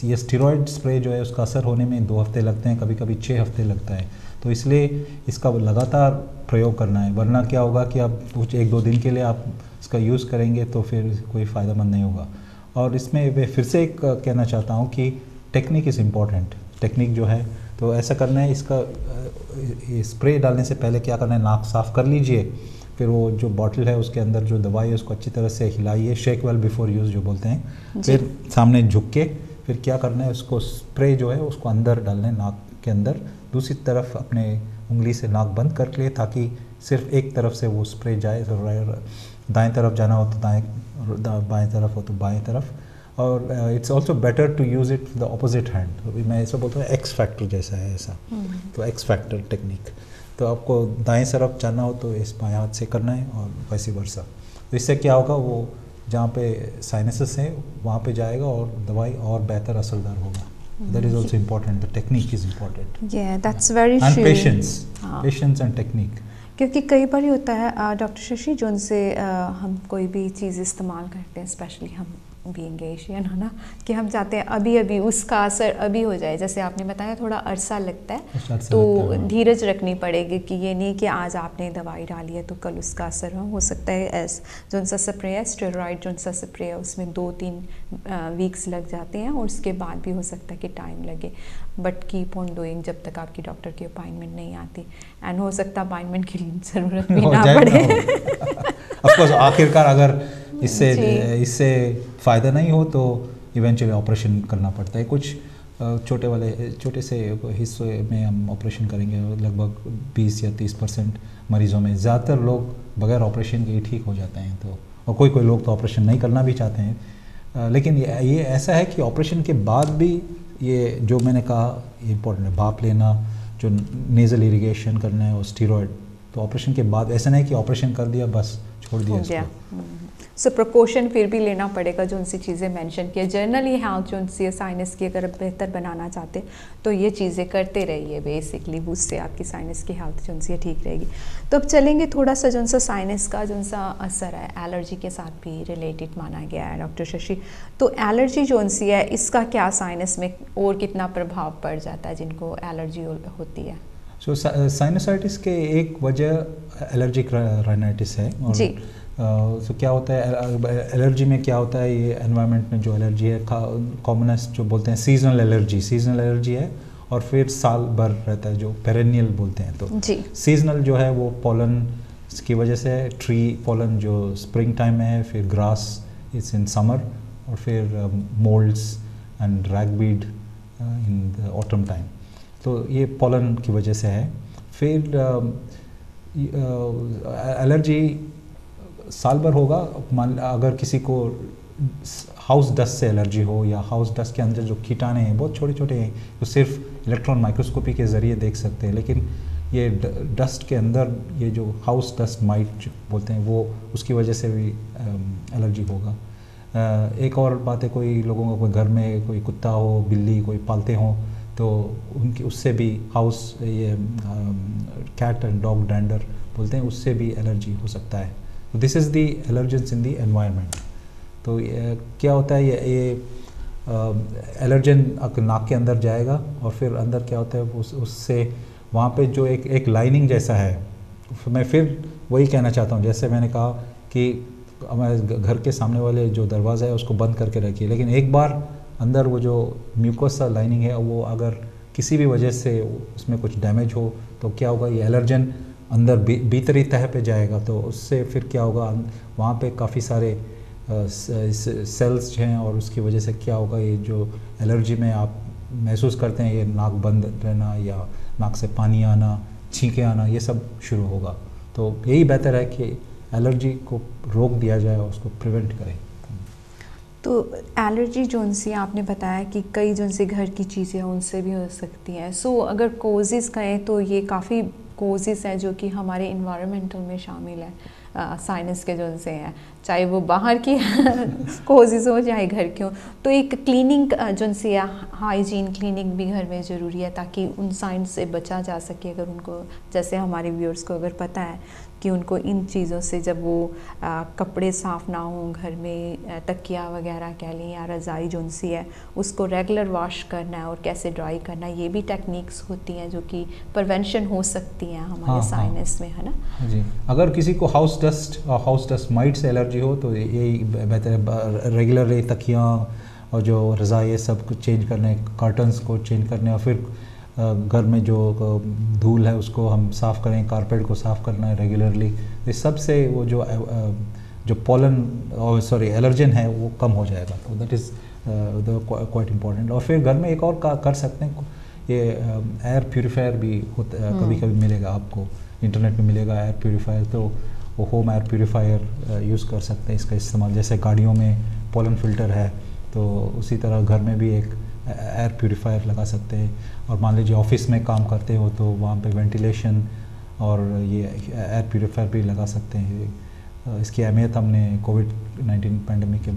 ये स्टेरॉइड स्प्रे जो है उसका असर होने में 2 हफ्ते लगते हैं, कभी कभी 6 हफ्ते लगता है, तो इसलिए इसका लगातार प्रयोग करना है, वरना क्या होगा कि आप कुछ 1-2 दिन के लिए आप इसका यूज़ करेंगे तो फिर कोई फ़ायदेमंद नहीं होगा। और इसमें मैं फिर से एक कहना चाहता हूँ कि टेक्निक इज़ इम्पॉर्टेंट। टेक्निक जो है तो ऐसा करना है, इसका स्प्रे डालने से पहले क्या करना है, नाक साफ़ कर लीजिए, फिर वो जो बॉटल है उसके अंदर जो दवाई है उसको अच्छी तरह से हिलाइए, शेक वेल बिफोर यूज़ जो बोलते हैं, फिर सामने झुक के फिर क्या करना है, उसको स्प्रे जो है उसको अंदर डालना है नाक के अंदर, दूसरी तरफ अपने उंगली से नाक बंद कर ले ताकि सिर्फ एक तरफ से वो स्प्रे जाए, तो दाएं तरफ जाना हो तो दाएं, बाएं तरफ हो तो बाएं तरफ। और it's also better to use it the opposite hand. मैं ऐसा बोलता हूँ एक्स फैक्टर जैसा है ऐसा, तो एक्स फैक्टर टेक्निक, तो आपको दाएं तरफ जाना हो तो इस बाएं हाथ से करना है और वैसे वर्सा। तो इससे क्या होगा, वो जहाँ पे साइनसेस हैं वहाँ पे जाएगा और दवाई और बेहतर असरदार होगा। That is also important. The technique is important. Yeah, that's very and true. Patience and technique. क्योंकि कई बार होता है डॉक्टर शशि जो उनसे हम कोई भी चीज़ इस्तेमाल करते हैं, स्पेशली हम बीइंग एशियन है ना, कि हम चाहते हैं अभी अभी उसका असर अभी हो जाए। जैसे आपने बताया थोड़ा अरसा लगता है, तो धीरज रखनी पड़ेगी कि ये नहीं कि आज आपने दवाई डाली है तो कल उसका असर हो सकता है। एस जो सा स्प्रे है स्टेरॉइड जो सा स्प्रे है उसमें 2-3 वीक्स लग जाते हैं और उसके बाद भी हो सकता है कि टाइम लगे, बट कीप ऑन डूइंग जब तक आपकी डॉक्टर की अपॉइंटमेंट नहीं आती। एंड हो सकता है अपॉइंटमेंट की ज़रूरत भी ना पड़े। ऑफ कोर्स आखिरकार अगर इससे फ़ायदा नहीं हो तो इवेंचुअली ऑपरेशन करना पड़ता है। कुछ छोटे से हिस्से में हम ऑपरेशन करेंगे, लगभग 20 या 30% मरीज़ों में। ज़्यादातर लोग बगैर ऑपरेशन के ही ठीक हो जाते हैं। तो और कोई लोग तो ऑपरेशन नहीं करना भी चाहते हैं। लेकिन ये ऐसा है कि ऑपरेशन के बाद भी ये जो मैंने कहा इम्पोर्टेंट है, भाप लेना, जो नेज़ल इरिगेशन करना है और स्टीरॉयड, तो ऑपरेशन के बाद ऐसा नहीं कि ऑपरेशन कर दिया बस छोड़ दिया इसको। सो प्रिकॉशन फिर भी लेना पड़ेगा जो उनसी चीज़ें मेंशन किया। जर्नली हेल्थ जो उनसी साइनस की अगर बेहतर बनाना चाहते तो ये चीज़ें करते रहिए बेसिकली, उससे आपकी साइनस की हेल्थ जो उनसी ठीक रहेगी। तो अब चलेंगे थोड़ा सा जो सा साइनस का जो सा असर है एलर्जी के साथ भी रिलेटेड माना गया है डॉक्टर शशि। तो एलर्जी जो उनसी है इसका क्या साइनस में और कितना प्रभाव पड़ जाता है जिनको एलर्जी होती है? सो साइनसाइटिस के एक वजह एलर्जिक राइनाइटिस है। और जी। तो क्या होता है एलर्जी में, क्या होता है ये एनवायरनमेंट में जो एलर्जी है कॉमनेस्ट जो बोलते हैं सीजनल एलर्जी है, और फिर साल भर रहता है जो पेरेनियल बोलते हैं। तो जी। सीजनल जो है वो पोलन की वजह से, ट्री पोलन जो स्प्रिंग टाइम में है, फिर ग्रास इट्स इन समर, और फिर moulds and ragweed in the autumn time. तो ये पोलन की वजह से है। फिर एलर्जी साल भर होगा। अगर किसी को हाउस डस्ट से एलर्जी हो, या हाउस डस्ट के अंदर जो कीटाणु हैं बहुत छोटे छोटे हैं, तो सिर्फ इलेक्ट्रॉन माइक्रोस्कोपी के ज़रिए देख सकते हैं। लेकिन ये डस्ट के अंदर ये जो हाउस डस्ट माइट बोलते हैं वो, उसकी वजह से भी एलर्जी होगा। एक और बात है, कोई लोगों को कोई घर में कोई कुत्ता हो, बिल्ली कोई पालते हों, तो उनकी उससे भी हाउस ये कैट एंड डॉग डैंडर बोलते हैं, उससे भी एलर्जी हो सकता है। This is the allergens in the environment. तो क्या होता है, ये एलर्जन नाक के अंदर जाएगा, और फिर अंदर क्या होता है उससे वहाँ पे जो एक लाइनिंग जैसा है। मैं फिर वही कहना चाहता हूँ, जैसे मैंने कहा कि हमारे घर के सामने वाले जो दरवाज़ा है उसको बंद करके रखिए, लेकिन एक बार अंदर वो जो म्यूकोसा लाइनिंग है वो अगर किसी भी वजह से उसमें कुछ डैमेज हो तो क्या होगा, ये एलर्जन अंदर भीतरी तह पे जाएगा। तो उससे फिर क्या होगा, वहाँ पे काफ़ी सारे सेल्स हैं, और उसकी वजह से क्या होगा, ये जो एलर्जी में आप महसूस करते हैं, ये नाक बंद रहना या नाक से पानी आना, छींके आना, ये सब शुरू होगा। तो यही बेहतर है कि एलर्जी को रोक दिया जाए और उसको प्रिवेंट करें। तो एलर्जी जो उनसे आपने बताया कि कई जो उनसे घर की चीज़ें हैं उनसे भी हो सकती हैं। सो अगर कोजेज़ कहें तो ये काफ़ी कोजेज़ हैं जो कि हमारे इन्वायरमेंटल में शामिल है। साइनस के जो उनसे हैं, चाहे वो बाहर की कोजेज़ हो चाहे घर की हो। तो एक क्लीनिंग जो उनसे हाइजीन क्लीनिंग भी घर में ज़रूरी है ताकि उन साइनस से बचा जा सके। अगर उनको, जैसे हमारे व्यूअर्स को अगर पता है कि उनको इन चीज़ों से, जब वो कपड़े साफ़ ना हों घर में, तकिया वगैरह कह लें या रज़ाई जो उनसी है उसको रेगुलर वॉश करना है और कैसे ड्राई करना है, ये भी टेक्निक्स होती हैं जो कि प्रिवेंशन हो सकती हैं हमारे साइनस में, है ना जी। अगर किसी को house dust might say allergy हो तो यही बेहतर है, रेगुलर तकिया और जो रज़ाई ये सब कुछ चेंज करने, कर्टन्स को चेंज करने, और फिर घर में जो धूल है उसको हम साफ़ करें, कारपेट को साफ़ करना है रेगुलरली। इस सब से वो जो पोलन और एलर्जन है वो कम हो जाएगा। तो दैट इज़ क्वाइट इम्पॉर्टेंट। और फिर घर में एक और कर सकते हैं, ये एयर प्यूरीफायर भी होता है, कभी कभी मिलेगा आपको, इंटरनेट में मिलेगा एयर प्यूरीफायर। तो वो होम एयर प्यूरीफायर यूज़ कर सकते हैं इसका इस्तेमाल। जैसे गाड़ियों में पोलन फ़िल्टर है तो उसी तरह घर में भी एक एयर प्यूरीफायर लगा सकते हैं। और मान लीजिए ऑफिस में काम करते हो तो वहाँ पे वेंटिलेशन और ये एयर प्यूरीफायर भी लगा सकते हैं। इसकी अहमियत हमने कोविड-19 पैंडमिक के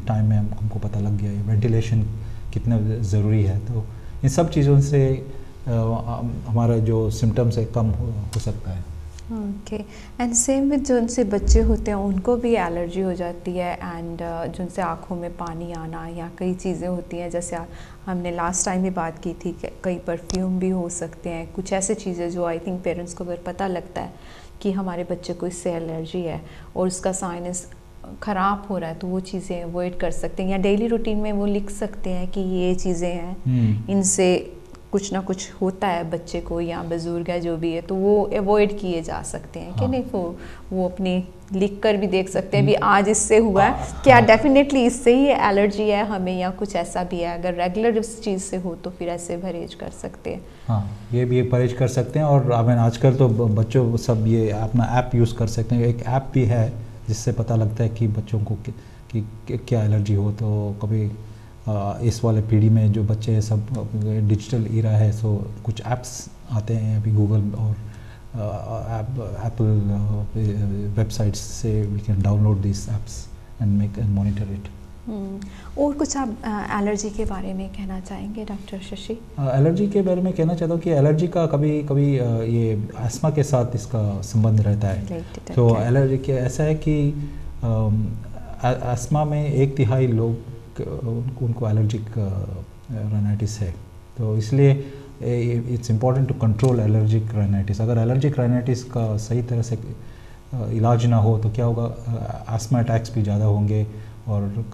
टाइम में हमको पता लग गया है वेंटिलेशन कितना ज़रूरी है। तो इन सब चीज़ों से हमारा जो सिम्टम्स है कम हो सकता है। ओके। एंड सेम विद जो उनसे बच्चे होते हैं उनको भी एलर्जी हो जाती है, एंड जो उनसे आँखों में पानी आना या कई चीज़ें होती हैं, जैसे हमने लास्ट टाइम भी बात की थी कि कई परफ्यूम भी हो सकते हैं, कुछ ऐसे चीज़ें जो आई थिंक पेरेंट्स को अगर पता लगता है कि हमारे बच्चे को इससे एलर्जी है और उसका साइनस ख़राब हो रहा है, तो वो चीज़ें अवॉइड कर सकते हैं, या डेली रूटीन में वो लिख सकते हैं कि ये चीज़ें हैं, इनसे कुछ ना कुछ होता है बच्चे को या बुजुर्ग है जो भी है, तो वो अवॉइड किए जा सकते हैं कि नहीं। वो अपनी लिख कर भी देख सकते हैं भी आज इससे हुआ है, क्या डेफिनेटली इससे ही एलर्जी है हमें या कुछ ऐसा भी है। अगर रेगुलर इस चीज़ से हो तो फिर ऐसे परहेज कर सकते हैं। हाँ, ये भी परहेज कर सकते हैं। और आई मीन आजकल तो बच्चों सब ये अपना ऐप यूज़ कर सकते हैं। एक ऐप भी है जिससे पता लगता है कि बच्चों को कि क्या एलर्जी हो। तो कभी इस वाले पीढ़ी में जो बच्चे हैं सब डिजिटल ईरा है, सो कुछ ऐप्स आते हैं अभी गूगल और एप्पल वेबसाइट्स से we can download this apps and make and monitor it. और कुछ आप एलर्जी के बारे में कहना चाहेंगे डॉक्टर शशि? एलर्जी के बारे में कहना चाहता हूँ कि एलर्जी का कभी कभी ये अस्थमा के साथ इसका संबंध रहता है। तो एलर्जी के ऐसा है कि अस्थमा में 1/3 लोग उनको एलर्जिक राइनाइटिस है। तो इसलिए it's important to control allergic rhinitis. अगर एलर्जिक राइनाइटिस का सही तरह से इलाज ना हो तो क्या होगा, अस्थमा अटैक्स भी ज़्यादा होंगे और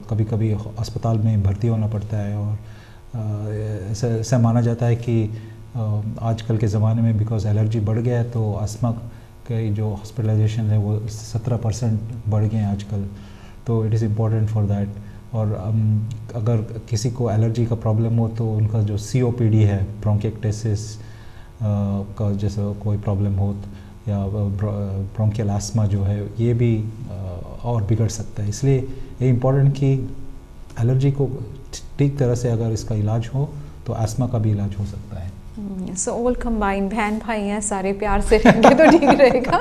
कभी कभी अस्पताल में भर्ती होना पड़ता है। और ऐसा माना जाता है कि आजकल के ज़माने में बिकॉज एलर्जी बढ़ गया है तो अस्थमा के जो हॉस्पिटलाइजेशन है वो 17% बढ़ गए हैं आजकल। तो it is important for that. और अगर किसी को एलर्जी का प्रॉब्लम हो तो उनका जो COPD है, ब्रोंकिएक्टेसिस का जैसा कोई प्रॉब्लम हो या ब्रोंकियल आस्थमा जो है ये भी और बिगड़ सकता है। इसलिए ये इम्पॉर्टेंट कि एलर्जी को ठीक तरह से अगर इसका इलाज हो तो आस्थमा का भी इलाज हो सकता है। सो ऑल कंबाइन, बहन भाई हैं, सारे प्यार से रहेंगे तो ठीक रहेगा।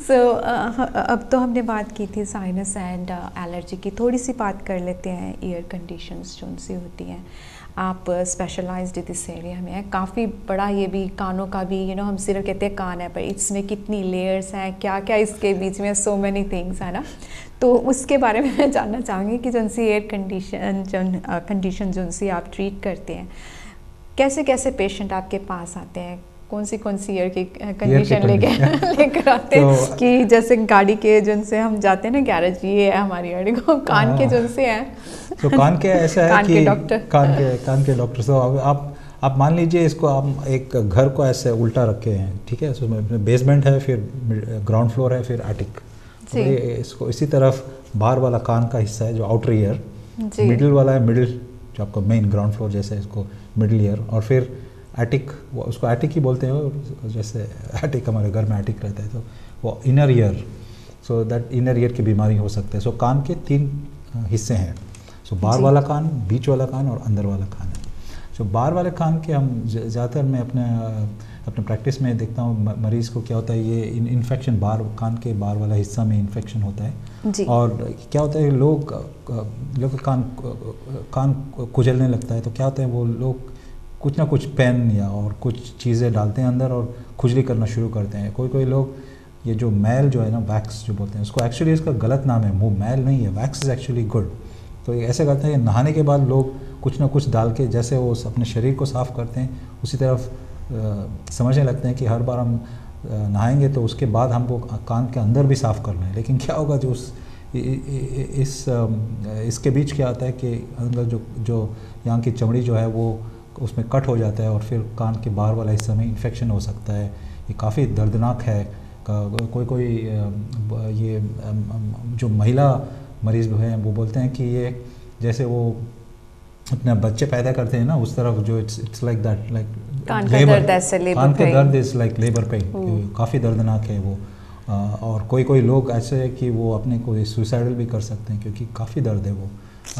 सो अब तो हमने बात की थी साइनस एंड एलर्जी की, थोड़ी सी बात कर लेते हैं ईयर कंडीशंस जो उनसे होती हैं। आप स्पेशलाइज्ड इस एरिया में है, काफ़ी बड़ा ये भी कानों का भी हम सिर्फ कहते हैं कान है, पर इसमें कितनी लेयर्स हैं, क्या क्या इसके बीच में, सो मैनी थिंग्स है ना। तो उसके बारे में मैं जानना चाहूँगी कि जो उनसी एयर कंडीशन जो उनसी आप ट्रीट करते हैं, कैसे कैसे पेशेंट आपके पास आते हैं, कौन सी ईयर की कंडीशन लेकर आते हैं कि जैसे गाड़ी के जिनसे हम जाते हैं ना गैरेज, ये है हमारी गाड़ी को, कान के जिनसे हैं तो कान के ऐसा है कान कि के डॉक्टर कान के डॉक्टर। तो आप मान लीजिए इसको, आप एक घर को ऐसे उल्टा रखे हैं, ठीक है, उसमें बेसमेंट है, फिर ग्राउंड फ्लोर है, फिर एटिक। तो इसको इसी तरफ बाहर वाला कान का हिस्सा है जो आउटर ईयर, मिडिल वाला है मिडिल जो आपका मेन ग्राउंड फ्लोर जैसे इसको मिडिल ईयर, और फिर एटिक, उसको एटिक ही बोलते हैं, जैसे एटिक हमारे घर में एटिक रहता है तो वो inner ear. So that inner ear की बीमारी हो सकती है। सो कान के 3 हिस्से हैं। सो बाहर वाला कान, बीच वाला कान और अंदर वाला कान है। सो बाहर वाले कान के हम ज़्यादातर मैं अपने प्रैक्टिस में देखता हूँ मरीज़ को क्या होता है, ये इन्फेक्शन बाहर कान के बाहर वाला हिस्सा में इन्फेक्शन होता है जी। और क्या होता है, लोग कान खुजलने लगता है तो क्या होता है, वो लोग कुछ ना कुछ पेन या और कुछ चीज़ें डालते हैं अंदर और खुजली करना शुरू करते हैं। कोई लोग ये जो मैल जो है ना, वैक्स जो बोलते हैं उसको, एक्चुअली इसका गलत नाम है, वो मैल नहीं है, वैक्स इज़ एक्चुअली गुड। तो ये ऐसे करते हैं, नहाने के बाद लोग कुछ ना कुछ डाल के जैसे वो अपने शरीर को साफ़ करते हैं उसी तरफ समझने लगते हैं कि हर बार हम नहाएंगे तो उसके बाद हमको कान के अंदर भी साफ़ करना है। लेकिन क्या होगा, जो इसके बीच क्या आता है कि अंदर जो यहाँ की चमड़ी जो है वो उसमें कट हो जाता है और फिर कान के बाहर वाला हिस्सा में इन्फेक्शन हो सकता है। ये काफ़ी दर्दनाक है। कोई ये जो महिला मरीज़ हैं वो बोलते हैं कि ये जैसे वो अपने बच्चे पैदा करते हैं ना, उस तरफ जो इट्स लाइक दैट, लाइक कान का दर्द ऐसे लेबर पेन, कान का दर्द इज़ लाइक लेबर पेन, काफ़ी दर्दनाक है वो। और कोई लोग ऐसे है कि वो अपने को सुसाइडल भी कर सकते हैं क्योंकि काफ़ी दर्द है वो।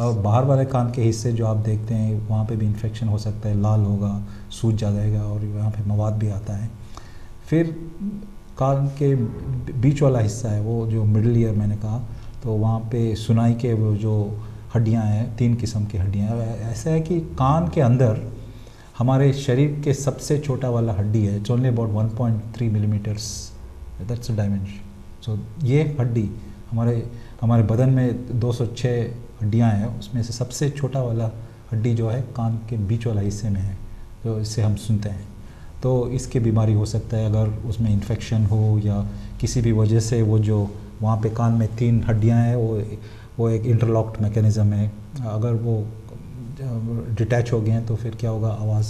और बाहर वाले कान के हिस्से जो आप देखते हैं वहाँ पे भी इन्फेक्शन हो सकता है, लाल होगा, सूज जाएगा और यहाँ पे मवाद भी आता है। फिर कान के बीच वाला हिस्सा है वो जो मिडिल ईयर मैंने कहा, तो वहाँ पे सुनाई के वो जो हड्डियाँ हैं, 3 किस्म की हड्डियाँ हैं। ऐसा है कि कान के अंदर हमारे शरीर के सबसे छोटा वाला हड्डी है, it's only about 1.3 millimetres, that's a dimension. So ये हड्डी हमारे बदन में 206 हड्डियाँ हैं, उसमें से सबसे छोटा वाला हड्डी जो है कान के बीच वाला हिस्से में है, जो इससे हम सुनते हैं। तो इसकी बीमारी हो सकता है अगर उसमें इन्फेक्शन हो या किसी भी वजह से वो जो वहाँ पे कान में 3 हड्डियाँ हैं वो एक इंटरलॉक्ड मैकेनिज़्म है, अगर वो डिटैच हो गए हैं तो फिर क्या होगा, आवाज़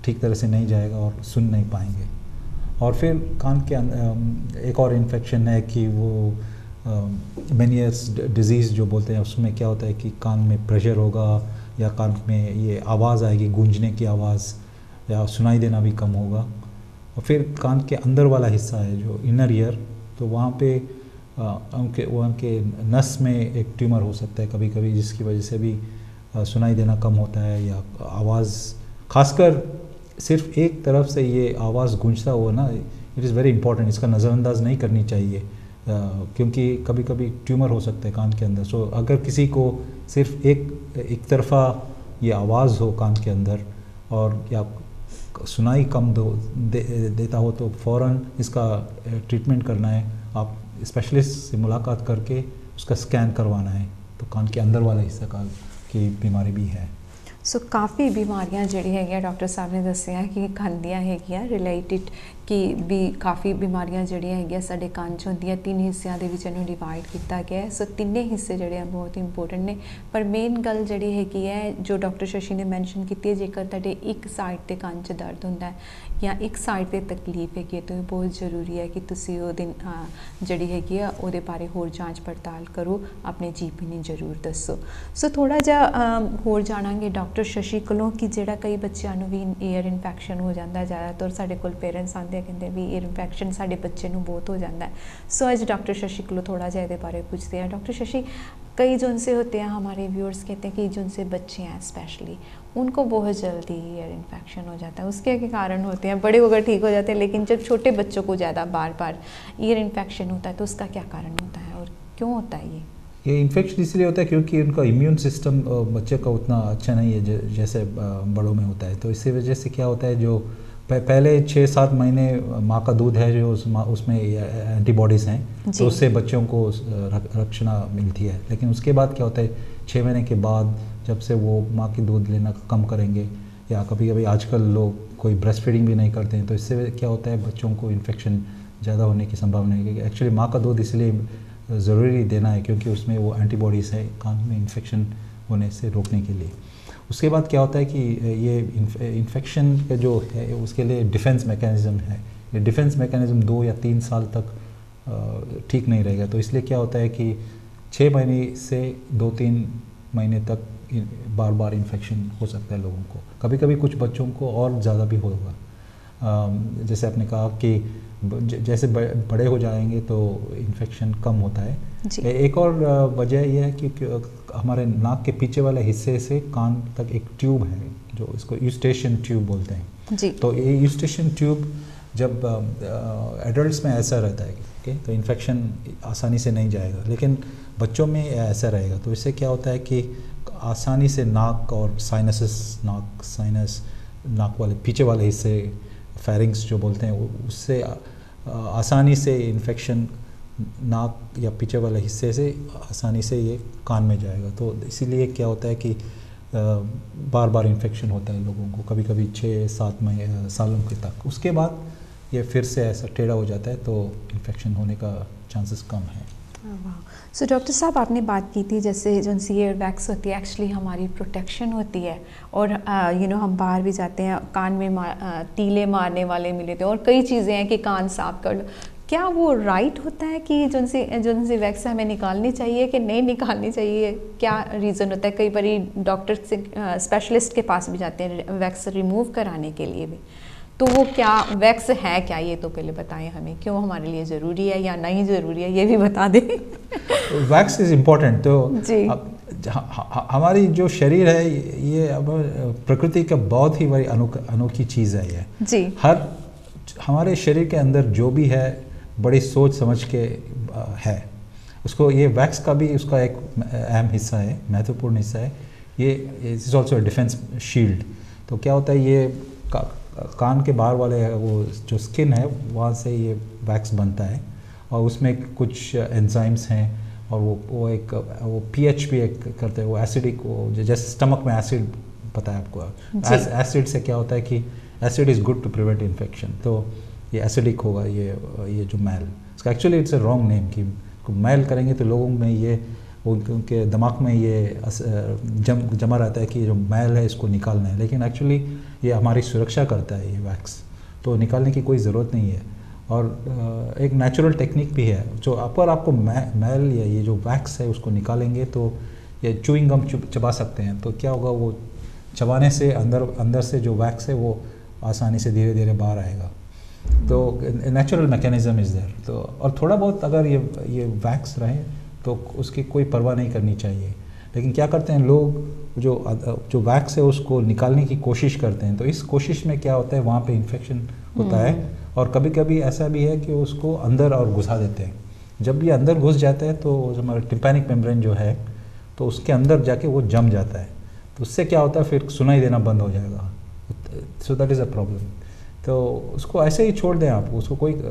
ठीक तरह से नहीं जाएगा और सुन नहीं पाएंगे। और फिर कान के एक और इन्फेक्शन है कि वो मेनियर्स डिजीज़ जो बोलते हैं, उसमें क्या होता है कि कान में प्रेशर होगा या कान में ये आवाज़ आएगी, गूंजने की आवाज़, या सुनाई देना भी कम होगा। और फिर कान के अंदर वाला हिस्सा है जो इनर ईयर, तो वहाँ पे उनके नस में एक ट्यूमर हो सकता है कभी कभी, जिसकी वजह से भी सुनाई देना कम होता है या आवाज़, खासकर सिर्फ एक तरफ से ये आवाज़ गूंजता हुआ ना, इट इज़ वेरी इंपॉर्टेंट, इसका नज़रअंदाज नहीं करनी चाहिए क्योंकि कभी कभी ट्यूमर हो सकता है कान के अंदर। सो अगर किसी को सिर्फ एक तरफा ये आवाज़ हो कान के अंदर और या सुनाई कम देता हो तो फ़ौरन इसका ट्रीटमेंट करना है, आप स्पेशलिस्ट से मुलाकात करके उसका स्कैन करवाना है, तो कान के अंदर वाला हिस्सा की बीमारी भी है। सो काफ़ी बीमारियां जिहड़ी हैगियां डॉक्टर साहब ने दसिया कि खांदियां हैगियां रिलेटेड कि भी काफ़ी बीमारियां जिहड़ियां हैगियां साडे कान च होंदियां। 3 हिस्सियां दे विच इहनूं डिवाइड किया गया है। सो तिन्ने हिस्से जिहड़े हैं बहुत इंपोर्टेंट ने, पर मेन गल जिहड़ी हैगी है जो डॉक्टर शशि ने मैंशन की है, जेकर तुहाडे एक साइड ते कान च दर्द होंदा है या एक साइड ते तकलीफ हैगी तो बहुत जरूरी है कि तुसीं ओह दिन जिहड़ी हैगी आ ओहदे बारे होर जांच पड़ताल करो, अपने जीपी ने जरूर दसो। सो थोड़ा जिहा होर जाणांगे डॉक्टर शशि कोलों कि जिहड़ा कई बच्चों नूं भी ईयर इन्फैक्शन हो जाता है, ज़्यादातर साडे कोल पेरेंट्स आते हैं कहते भी ईयर इन्फैक्शन साडे बच्चे नूं बहुत हो जाता है। सो अज डॉक्टर शशि कोलों थोड़ा जिहा इहदे बारे पूछते हैं। डॉक्टर शशि, कई जो उनसे होते हैं, हमारे व्यूअर्स कहते हैं कि जो उनसे बच्चे हैं स्पेशली उनको बहुत जल्दी ईयर इन्फेक्शन हो जाता है, उसके क्या कारण होते हैं? बड़े होकर ठीक हो जाते हैं, लेकिन जब छोटे बच्चों को ज़्यादा बार बार ईयर इन्फेक्शन होता है तो उसका क्या कारण होता है और क्यों होता है? ये इन्फेक्शन इसलिए होता है क्योंकि उनका इम्यून सिस्टम बच्चे का उतना अच्छा नहीं है जैसे बड़ों में होता है। तो इसी वजह से क्या होता है, जो पहले 6-7 महीने माँ का दूध है जो उसमें एंटीबॉडीज़ हैं, तो उससे बच्चों को रक्षणा मिलती है। लेकिन उसके बाद क्या होता है, 6 महीने के बाद जब से वो माँ की दूध लेना कम करेंगे या कभी कभी आजकल लोग कोई ब्रेस्ट फीडिंग भी नहीं करते हैं, तो इससे क्या होता है बच्चों को इन्फेक्शन ज़्यादा होने की संभावना है। क्योंकि एक्चुअली माँ का दूध इसलिए ज़रूरी देना है क्योंकि उसमें वो एंटीबॉडीज़ है कान में इन्फेक्शन होने से रोकने के लिए। उसके बाद क्या होता है कि ये इन्फेक्शन का जो है उसके लिए डिफेंस मैकेनिज़्म है, ये डिफेंस मैकेनिज़्म 2 या 3 साल तक ठीक नहीं रहेगा। तो इसलिए क्या होता है कि 6 महीने से 2-3 महीने तक बार बार इन्फेक्शन हो सकता है लोगों को। कभी कभी कुछ बच्चों को और ज़्यादा भी होगा। जैसे आपने कहा कि जैसे बड़े हो जाएंगे तो इन्फेक्शन कम होता है। एक और वजह यह है कि हमारे नाक के पीछे वाले हिस्से से कान तक एक ट्यूब है जो इसको यूस्टेशन ट्यूब बोलते हैं जी। तो ये यूस्टेशन ट्यूब जब एडल्ट्स में ऐसा रहता है तो इन्फेक्शन आसानी से नहीं जाएगा, लेकिन बच्चों में ऐसा रहेगा। तो इससे क्या होता है कि आसानी से नाक और साइनस नाक वाले पीछे वाले हिस्से फेरिंग्स जो बोलते हैं उससे आसानी से इन्फेक्शन नाक या पीछे वाले हिस्से से आसानी से ये कान में जाएगा। तो इसीलिए क्या होता है कि बार बार इन्फेक्शन होता है लोगों को, कभी कभी 6-7 सालों के तक। उसके बाद ये फिर से ऐसा टेढ़ा हो जाता है तो इन्फेक्शन होने का चांसेस कम है। सो डॉक्टर साहब, आपने बात की थी जैसे जो ईयर वैक्स होती है एक्चुअली हमारी प्रोटेक्शन होती है और हम बाहर भी जाते हैं कान में तीले मारने वाले मिले थे और कई चीज़ें हैं कि कान साफ कर लो। क्या वो राइट होता है कि जो सी वैक्स हमें निकालनी चाहिए कि नहीं निकालनी चाहिए? क्या रीज़न होता है? कई बार डॉक्टर से स्पेशलिस्ट के पास भी जाते हैं वैक्स रिमूव कराने के लिए भी, तो वो क्या वैक्स है क्या, ये तो पहले बताएं हमें, क्यों हमारे लिए ज़रूरी है या नहीं ज़रूरी है, ये भी बता दें। Wax is important. तो हमारी जो शरीर है ये अब प्रकृति का बहुत ही बड़ी अनोखी चीज़ है ये जी। हमारे शरीर के अंदर जो भी है बड़ी सोच समझ के है, उसको ये वैक्स का भी उसका एक अहम हिस्सा है, महत्वपूर्ण हिस्सा है। ये इज़ ऑल्सो डिफेंस शील्ड। तो क्या होता है ये कान के बाहर वाले वो जो स्किन है वहाँ से ये वैक्स बनता है और उसमें कुछ एंजाइम्स हैं और वो पीएच भी एक करते हैं, वो एसिडिक, वो जैसे स्टमक में एसिड पता है आपको, एसिड से क्या होता है कि acid is good to prevent infection, तो ये एसिडिक होगा ये जो मैल, इसका actually it's a wrong name कि मैल करेंगे तो लोगों में ये उनके दिमाग में ये जमा रहता है कि जो मैल है इसको निकालना है, लेकिन एक्चुअली ये हमारी सुरक्षा करता है ये वैक्स, तो निकालने की कोई ज़रूरत नहीं है। और एक नेचुरल टेक्निक भी है जो अपर आपको मैल या ये जो वैक्स है उसको निकालेंगे तो ये चूइंग गम चबा सकते हैं, तो क्या होगा वो चबाने से अंदर से जो वैक्स है वो आसानी से धीरे धीरे बाहर आएगा, तो नेचुरल मैकेनिज़्म इज़ देयर। तो और थोड़ा बहुत अगर ये वैक्स रहे तो उसकी कोई परवाह नहीं करनी चाहिए, लेकिन क्या करते हैं लोग जो वैक्स है उसको निकालने की कोशिश करते हैं, तो इस कोशिश में क्या होता है वहाँ पे इन्फेक्शन होता है और कभी कभी ऐसा भी है कि उसको अंदर और घुसा देते हैं। जब ये अंदर घुस जाता है तो हमारा टिम्पैनिक मेम्ब्रेन जो है तो उसके अंदर जाके वो जम जाता है, तो उससे क्या होता है फिर सुनाई देना बंद हो जाएगा, so that is a problem. तो उसको ऐसे ही छोड़ दें आप, उसको कोई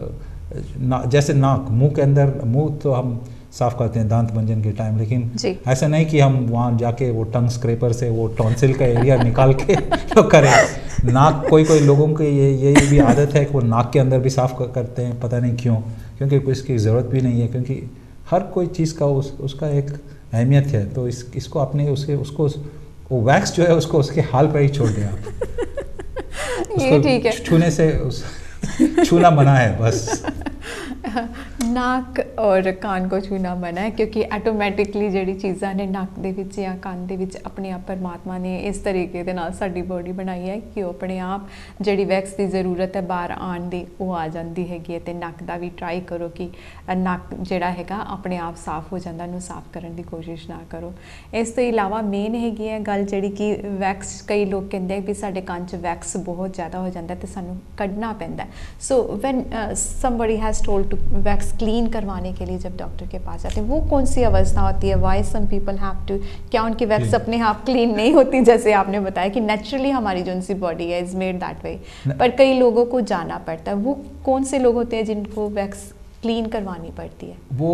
जैसे नाक मुंह के अंदर, मुंह तो हम साफ़ करते हैं दांत मंजन के टाइम, लेकिन ऐसा नहीं कि हम वहाँ जाके वो टंग स्क्रैपर से वो टॉन्सिल का एरिया निकाल के तो करें। नाक कोई लोगों की ये भी आदत है कि वो नाक के अंदर भी साफ़ करते हैं, पता नहीं क्यों, क्योंकि इसकी ज़रूरत भी नहीं है, क्योंकि हर कोई चीज़ का उसका एक अहमियत है, तो इसको अपने उसको वो वैक्स जो है उसको उसके हाल पर ही छोड़ दें आप। ये ठीक है, छूने से छूना मना है बस। नाक और कान को छूना मना है क्योंकि ਆਟੋਮੈਟਿਕਲੀ ਜਿਹੜੀ ਚੀਜ਼ਾਂ ਨੇ ਨੱਕ ਦੇ ਵਿੱਚ ਜਾਂ ਕੰਨ ਦੇ ਵਿੱਚ ਆਪਣੇ ਆਪ ਪਰਮਾਤਮਾ ਨੇ ਇਸ ਤਰੀਕੇ ਦੇ ਨਾਲ ਸਾਡੀ ਬੋਡੀ ਬਣਾਈ ਹੈ ਕਿ ਉਹ ਆਪਣੇ ਆਪ ਜਿਹੜੀ ਵੈਕਸ ਦੀ ਜ਼ਰੂਰਤ ਹੈ ਬਾਹਰ ਆਉਣ ਦੀ ਉਹ ਆ ਜਾਂਦੀ ਹੈਗੀ ਹੈ। ਤੇ ਨੱਕ ਦਾ ਵੀ ਟਰਾਈ ਕਰੋ ਕਿ ਨੱਕ ਜਿਹੜਾ ਹੈਗਾ ਆਪਣੇ ਆਪ ਸਾਫ਼ ਹੋ ਜਾਂਦਾ, ਨੂੰ ਸਾਫ਼ ਕਰਨ ਦੀ ਕੋਸ਼ਿਸ਼ ਨਾ ਕਰੋ। ਇਸ ਤੋਂ ਇਲਾਵਾ ਮੇਨ ਹੈਗੀ ਹੈ ਗੱਲ ਜਿਹੜੀ ਕਿ ਵੈਕਸ, ਕਈ ਲੋਕ ਕਹਿੰਦੇ ਵੀ ਸਾਡੇ ਕੰਨ 'ਚ ਵੈਕਸ ਬਹੁਤ ਜ਼ਿਆਦਾ ਹੋ ਜਾਂਦਾ ਤੇ ਸਾਨੂੰ ਕੱਢਣਾ ਪੈਂਦਾ। So when somebody has told to wax clean करवाने के लिए जब डॉक्टर के पास जाते हैं, वो कौन सी अवस्था होती है? Why some people have to, क्या उनकी वैक्स अपने आप क्लीन नहीं होती? जैसे आपने बताया कि नेचुरली हमारी जो उनसी बॉडी है इज़ मेड दैट वे, पर कई लोगों को जाना पड़ता है। वो कौन से लोग होते हैं जिनको वैक्स क्लीन करवानी पड़ती है? वो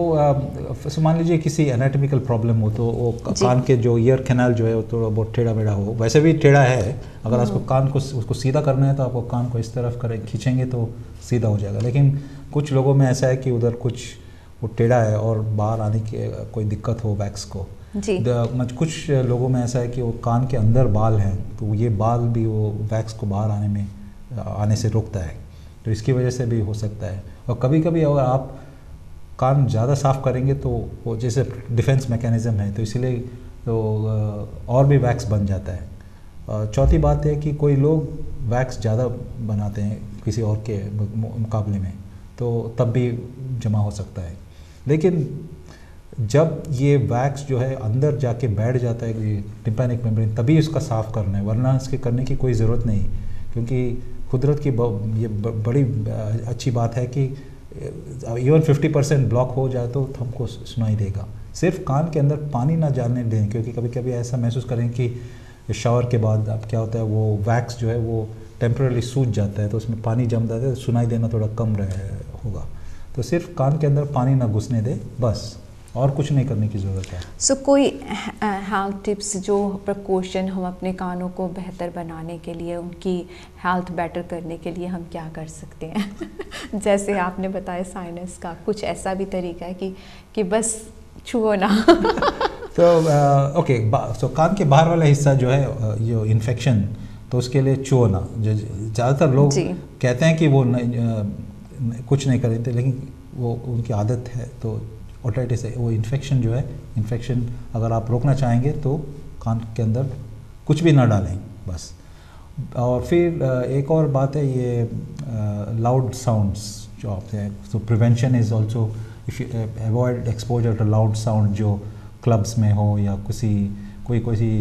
मान लीजिए किसी एनाटॉमिकल प्रॉब्लम हो तो वो कान के जो ईयर कैनाल जो है वो थोड़ा बहुत टेढ़ा मेढ़ा हो, वैसे भी टेढ़ा है, अगर आपको कान को उसको सीधा करना है तो आपको कान को इस तरफ खींचेंगे तो सीधा हो जाएगा। लेकिन कुछ लोगों में ऐसा है कि उधर कुछ वो टेढ़ा है और बाहर आने की कोई दिक्कत हो वैक्स को जी। कुछ लोगों में ऐसा है कि वो कान के अंदर बाल हैं तो ये बाल भी वो वैक्स को बाहर आने से रोकता है, तो इसकी वजह से भी हो सकता है। और कभी कभी अगर आप कान ज़्यादा साफ़ करेंगे तो वो जैसे डिफेंस मैकेनिज़्म है तो इसीलिए तो और भी वैक्स बन जाता है। चौथी बात है कि कोई लोग वैक्स ज़्यादा बनाते हैं किसी और के मुकाबले में, तो तब भी जमा हो सकता है। लेकिन जब ये वैक्स जो है अंदर जाके बैठ जाता है टिम्पैनिक मेम्ब्रेन, तभी उसका साफ़ करना है, वरना इसके करने की कोई ज़रूरत नहीं, क्योंकि कुदरत की ये बड़ी अच्छी बात है कि इवन 50% ब्लॉक हो जाए तो हमको सुनाई देगा। सिर्फ कान के अंदर पानी ना जाने दें, क्योंकि कभी कभी ऐसा महसूस करें कि शावर के बाद अब क्या होता है वो वैक्स जो है वो टेम्पररी सूज जाता है, तो उसमें पानी जम जाता है, तो सुनाई देना थोड़ा कम होगा। तो सिर्फ कान के अंदर पानी ना घुसने दे, बस, और कुछ नहीं करने की ज़रूरत है। सो कोई हेल्थ टिप्स जो प्रिकॉशन हम अपने कानों को बेहतर बनाने के लिए, उनकी हेल्थ बेटर करने के लिए हम क्या कर सकते हैं? जैसे आपने बताया साइनस का, कुछ ऐसा भी तरीका है कि बस छुओ ना। तो ओके, तो कान के बाहर वाला हिस्सा जो है जो इन्फेक्शन, तो उसके लिए छुओ ना। ज़्यादातर लोग कहते हैं कि वो कुछ नहीं करेंगे, लेकिन वो उनकी आदत है, तो ओटाइटिस है वो इन्फेक्शन जो है, इन्फेक्शन अगर आप रोकना चाहेंगे तो कान के अंदर कुछ भी ना डालें बस। और फिर एक और बात है ये लाउड साउंड्स जो आपसे हैं, तो prevention is also if you avoid exposure to loud sound जो क्लब्स में हो या कोई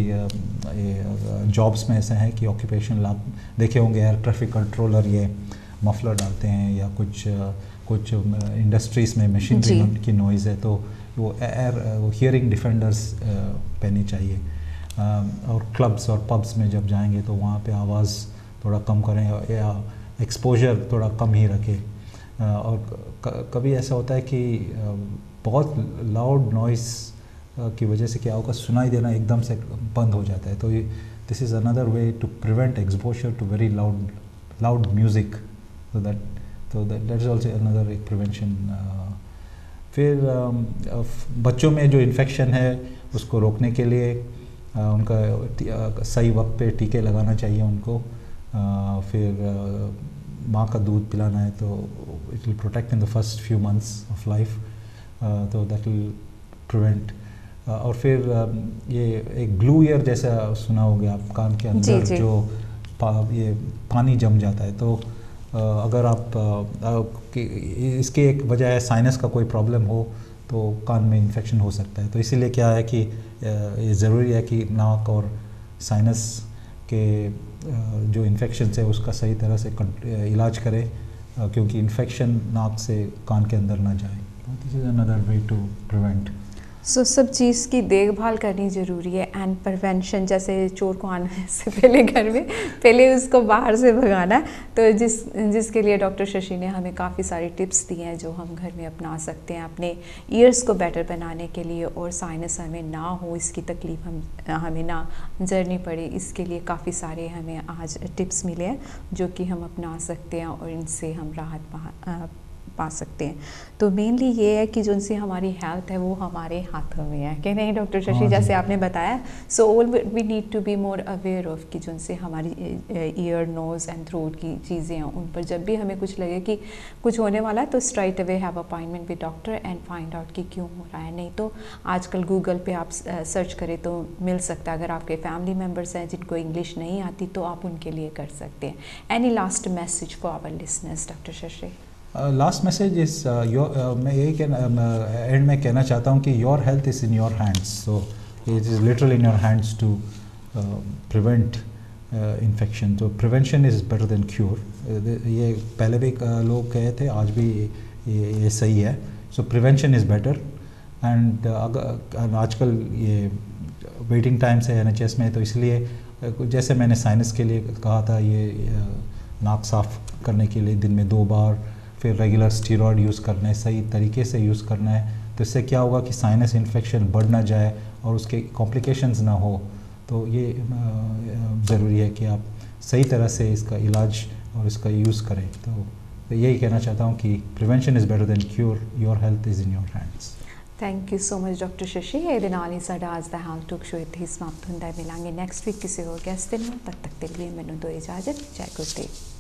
जॉब्स में ऐसा है कि ऑक्यूपेशन आप देखे होंगे एयर ट्रैफिक कंट्रोलर ये मफलर डालते हैं, या कुछ इंडस्ट्रीज़ में मशीनरी की नॉइज़ है तो वो हियरिंग डिफेंडर्स पहननी चाहिए। और क्लब्स और पब्स में जब जाएंगे तो वहाँ पे आवाज़ थोड़ा कम करें या एक्सपोजर थोड़ा कम ही रखें। और कभी ऐसा होता है कि बहुत लाउड नॉइस की वजह से क्या होगा, सुनाई देना एकदम से बंद हो जाता है। तो this is another way to prevent exposure to very loud music, so that is also another एक प्रिवेंशन। फिर बच्चों में जो इन्फेक्शन है उसको रोकने के लिए उनका सही वक्त पे टीके लगाना चाहिए उनको। फिर माँ का दूध पिलाना है तो it will protect in the first few months of life, तो दैट विल प्रिवेंट। और फिर ये एक ग्लू ईयर जैसा सुना होगा आप, कान के अंदर जी। जो ये पानी जम जाता है, तो अगर आप इसकी एक वजह है साइनस का कोई प्रॉब्लम हो तो कान में इन्फेक्शन हो सकता है। तो इसीलिए क्या है कि ये ज़रूरी है कि नाक और साइनस के जो इन्फेक्शन है उसका सही तरह से इलाज करें, क्योंकि इन्फेक्शन नाक से कान के अंदर ना जाए। This is another way to prevent. So सब चीज़ की देखभाल करनी ज़रूरी है एंड प्रिवेंशन, जैसे चोर को आने से पहले घर में पहले उसको बाहर से भगाना। तो जिसके लिए डॉक्टर शशि ने हमें काफ़ी सारी टिप्स दी हैं जो हम घर में अपना सकते हैं अपने ईयर्स को बेटर बनाने के लिए, और साइनस हमें ना हो, इसकी तकलीफ हमें ना झेलनी पड़े, इसके लिए काफ़ी सारे हमें आज टिप्स मिले हैं जो कि हम अपना सकते हैं और इनसे हम राहत पा सकते हैं। तो मेनली ये है कि जो उनसे हमारी हेल्थ है वो हमारे हाथों में है कि नहीं डॉक्टर शशि, जैसे आपने बताया। So all we need to be more aware of कि जो उनसे हमारी ईयर नोज़ एंड थ्रोट की चीज़ें हैं उन पर जब भी हमें कुछ लगे कि कुछ होने वाला है तो straight away have appointment with doctor and find out कि क्यों हो रहा है। नहीं तो आजकल गूगल पे आप सर्च करें तो मिल सकता है। अगर आपके फैमिली मेम्बर्स हैं जिनको इंग्लिश नहीं आती तो आप उनके लिए कर सकते हैं। Any last message for our listeners doctor Shashi? Last message इस मैं यही एंड में कहना चाहता हूँ कि your health is in your hands, so it is literally in your hands to prevent infection. तो prevention is better than cure. ये पहले भी लोग कहे थे, आज भी ये सही है। सो प्रिवेंशन इज़ बेटर। एंड आजकल ये वेटिंग टाइम्स है NHS में, तो इसलिए जैसे मैंने साइनस के लिए कहा था, ये नाक साफ़ करने के लिए दिन में 2 बार, फिर रेगुलर स्टीरॉयड यूज़ करना है, सही तरीके से यूज़ करना है। तो इससे क्या होगा कि साइनस इन्फेक्शन बढ़ ना जाए और उसके कॉम्प्लिकेशंस ना हो। तो ये ज़रूरी है कि आप सही तरह से इसका इलाज और इसका यूज़ करें। तो यही कहना चाहता हूँ कि prevention is better than cure, your health is in your hands. Thank you so much doctor Shashi. ये ਨਾਲ ਹੀ ਸਾਡਾ ਅੱਜ ਦਾ ਹਾਲ ਟੋਕ ਸ਼ੋ ਇੱਥੇ ਹੀ ਸਮਾਪਤ ਹੁੰਦਾ ਹੈ। ਮਿਲਾਂਗੇ ਨੈਕਸਟ ਵੀਕ ਕਿਸੇ ਹੋਰ ਗੈਸਟ ਦੇ ਨਾਲ। ਤਦ ਤੱਕ ਦੇ ਲਈ ਮੈਨੂੰ ਦਿਓ ਇਜਾਜ਼ਤ। ਜੈ ਗੁਰਦੇਵ।